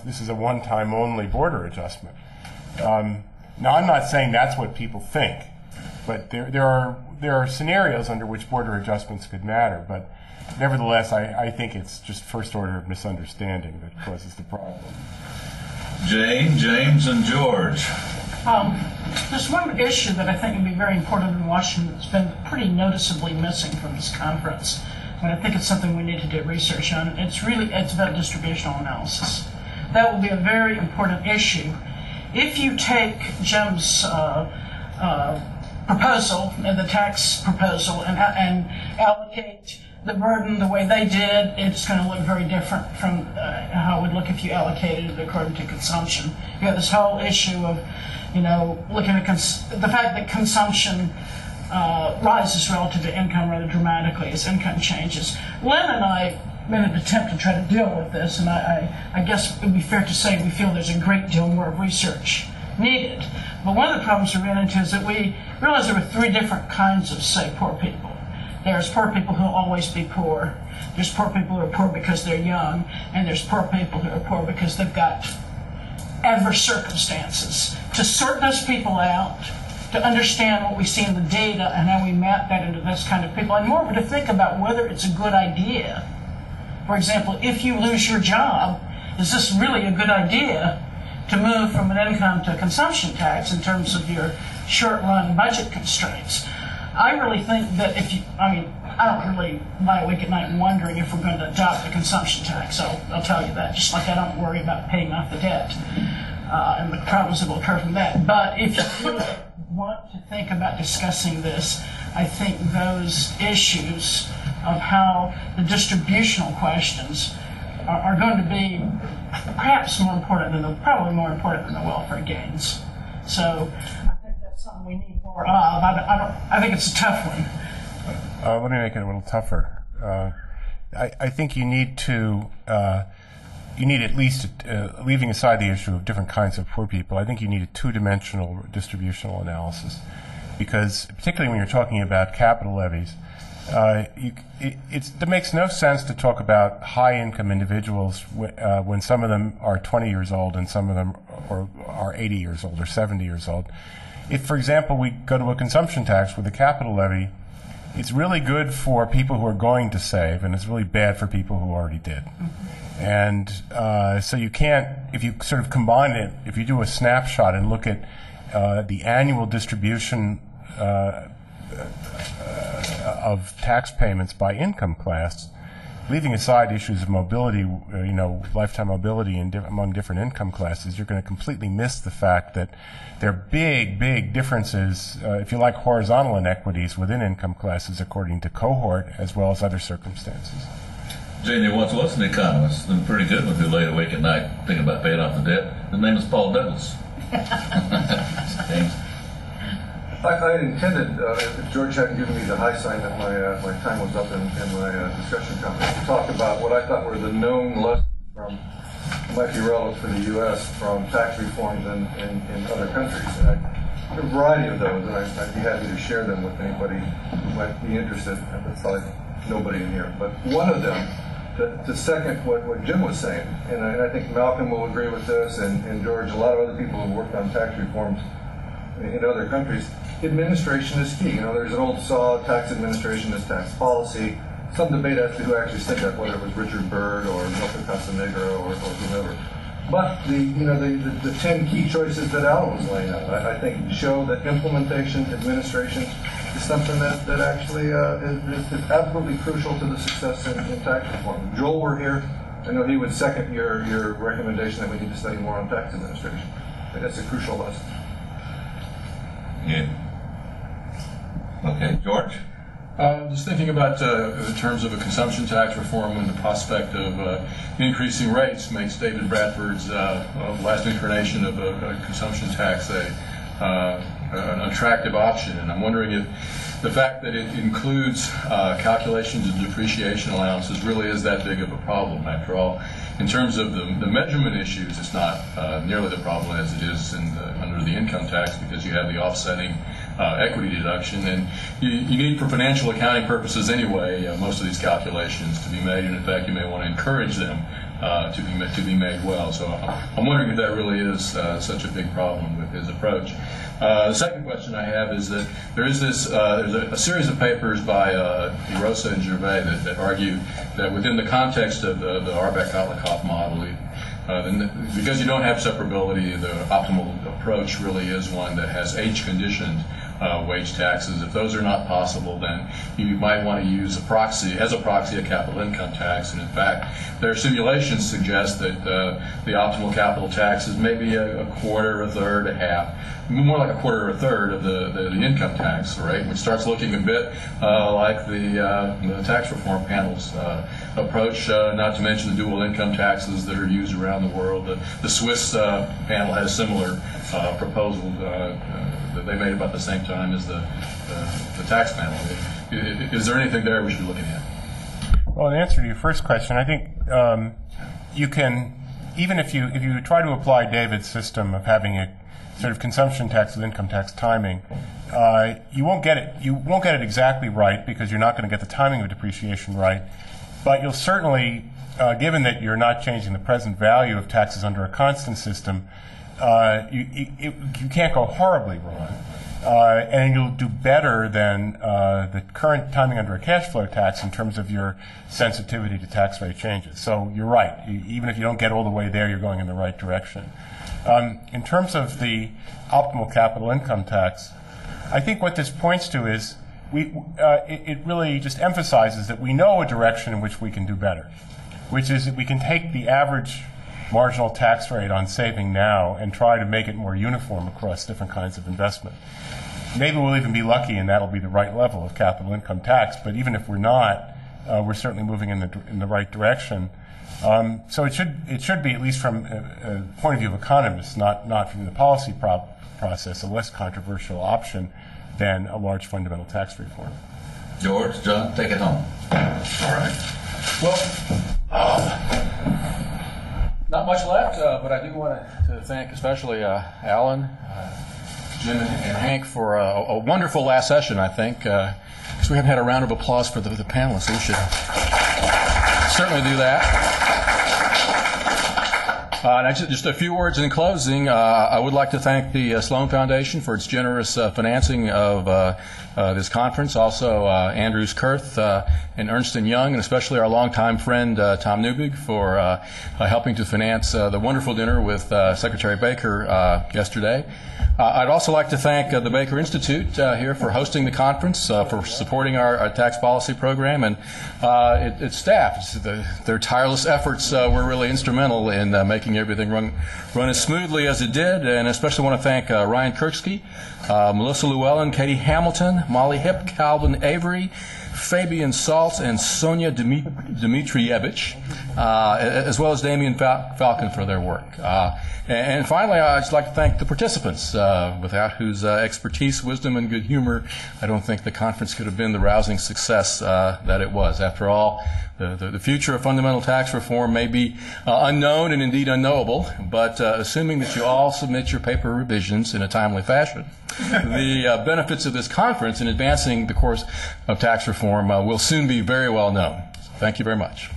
this is a one-time only border adjustment. Now, I'm not saying that's what people think, but there are scenarios under which border adjustments could matter. But nevertheless, I think it's just first order of misunderstanding that causes the problem. Jane, James, and George. There's one issue that I think would be very important in Washington that's been pretty noticeably missing from this conference, and I think it's something we need to do research on. It's about distributional analysis. That will be a very important issue. If you take Jim's proposal, the tax proposal, and allocate the burden the way they did, it's going to look very different from how it would look if you allocated it according to consumption. You have this whole issue of, looking at the fact that consumption rises relative to income rather dramatically as income changes. Lynn and I made an attempt to try to deal with this, and I guess it would be fair to say we feel there's a great deal more of research needed. But one of the problems we ran into is that we realized there were three different kinds of, say, poor people. There's poor people who will always be poor. There's poor people who are poor because they're young, and there's poor people who are poor because they've got adverse circumstances. To sort those people out, to understand what we see in the data and how we map that into this kind of people, and moreover to think about whether it's a good idea. For example, if you lose your job, is this really a good idea to move from an income to a consumption tax in terms of your short-run budget constraints? I really think that I don't really lie awake at night wondering if we're going to adopt a consumption tax. I'll tell you that, just like I don't worry about paying off the debt and the problems that will occur from that. But if you really want to think about discussing this, I think those issues of how the distributional questions are going to be perhaps probably more important than the welfare gains. So I think that's something we need more of. I think it's a tough one. Let me make it a little tougher. I think you need at least, leaving aside the issue of different kinds of poor people, I think you need a two-dimensional distributional analysis. Because particularly when you're talking about capital levies, it makes no sense to talk about high-income individuals when some of them are 20 years old and some of them are 80 years old or 70 years old. If, for example, we go to a consumption tax with a capital levy, it's really good for people who are going to save, and it's really bad for people who already did. And so you can't, if you sort of combine it, if you do a snapshot and look at the annual distribution of tax payments by income class, leaving aside issues of mobility, lifetime mobility among different income classes, you're going to completely miss the fact that there are big, big differences, if you like, horizontal inequities within income classes according to cohort as well as other circumstances. Jane, there once was an economist, and pretty good one, who laid awake at night thinking about paying off the debt. His name is Paul Douglas. James? I intended, if George hadn't given me the high sign that my time was up in my discussion conference, to talk about what I thought were the known lessons might be relevant for the U.S. from tax reforms in other countries. And a variety of those, and I'd be happy to share them with anybody who might be interested. That's probably nobody in here. But one of them, to second what Jim was saying, and I think Malcolm will agree with this, and George, a lot of other people who worked on tax reforms in other countries, administration is key. There's an old saw, tax administration is tax policy. some debate as to who actually said that, whether it was Richard Byrd or Milton Castanegro or whoever. But the 10 key choices that Alan was laying out, I think, show that implementation, administration is something that actually is absolutely crucial to the success in tax reform. If Joel were here, I know he would second your recommendation that we need to study more on tax administration. I think that's a crucial lesson. Yeah. Okay, George? Just thinking about in terms of a consumption tax reform and the prospect of increasing rates makes David Bradford's last incarnation of a consumption tax an attractive option. And I'm wondering if the fact that it includes calculations of depreciation allowances really is that big of a problem. After all, in terms of the measurement issues, it's not nearly the problem as it is under the income tax, because you have the offsetting equity deduction, and you need, for financial accounting purposes anyway, most of these calculations to be made, and in fact you may want to encourage them to be made well. So I'm wondering if that really is such a big problem with his approach. The second question I have is that there's a series of papers by Rosa and Gervais that argue that within the context of the Arbeck-Gottlieb model, because you don't have separability, the optimal approach really is one that has age-conditioned wage taxes. If those are not possible, then you might want to use as a proxy a capital income tax. And in fact, their simulations suggest that the optimal capital tax is maybe a quarter, a third, a half, more like a quarter or a third of the income tax rate, which starts looking a bit like the tax reform panel's approach, not to mention the dual income taxes that are used around the world. The Swiss panel has similar proposal that they made about the same time as the tax panel. Is there anything there we should be looking at? Well, in answer to your first question, I think you can, even if you try to apply David's system of having a sort of consumption tax with income tax timing, you won't get it. You won't get it exactly right, because you're not going to get the timing of depreciation right. But you'll certainly, given that you're not changing the present value of taxes under a constant system, you can't go horribly wrong. And you'll do better than the current timing under a cash flow tax in terms of your sensitivity to tax rate changes. So you're right. Even if you don't get all the way there, you're going in the right direction. In terms of the optimal capital income tax, I think what this points to is it really just emphasizes that we know a direction in which we can do better, which is that we can take the average marginal tax rate on saving now and try to make it more uniform across different kinds of investment. Maybe we'll even be lucky and that'll be the right level of capital income tax, but even if we're not, we're certainly moving in the right direction. So it should be, at least from a point of view of economists, not from the policy process, a less controversial option than a large fundamental tax reform. George, John, take it home. All right. Well, not much left, but I do want to thank especially Alan, Jim, and Hank for a wonderful last session, I think. Because we haven't had a round of applause for the panelists, so we should certainly do that. And just a few words in closing. I would like to thank the Sloan Foundation for its generous financing of this conference. Also, Andrews Kurth and Ernst & Young, and especially our longtime friend Tom Newbig for helping to finance the wonderful dinner with Secretary Baker yesterday. I'd also like to thank the Baker Institute here for hosting the conference, for supporting our tax policy program, and its staff. Their tireless efforts were really instrumental in making everything run as smoothly as it did, and especially want to thank Ryan Kirksky, Melissa Llewellyn, Katie Hamilton, Molly Hip, Calvin Avery, Fabian Saltz, and Sonia Dmitrievich, as well as Damian Falcon for their work. And finally, I'd just like to thank the participants, without whose expertise, wisdom, and good humor, I don't think the conference could have been the rousing success that it was. After all, the future of fundamental tax reform may be unknown and indeed unknowable, but assuming that you all submit your paper revisions in a timely fashion, the benefits of this conference in advancing the course of tax reform will soon be very well known. Thank you very much.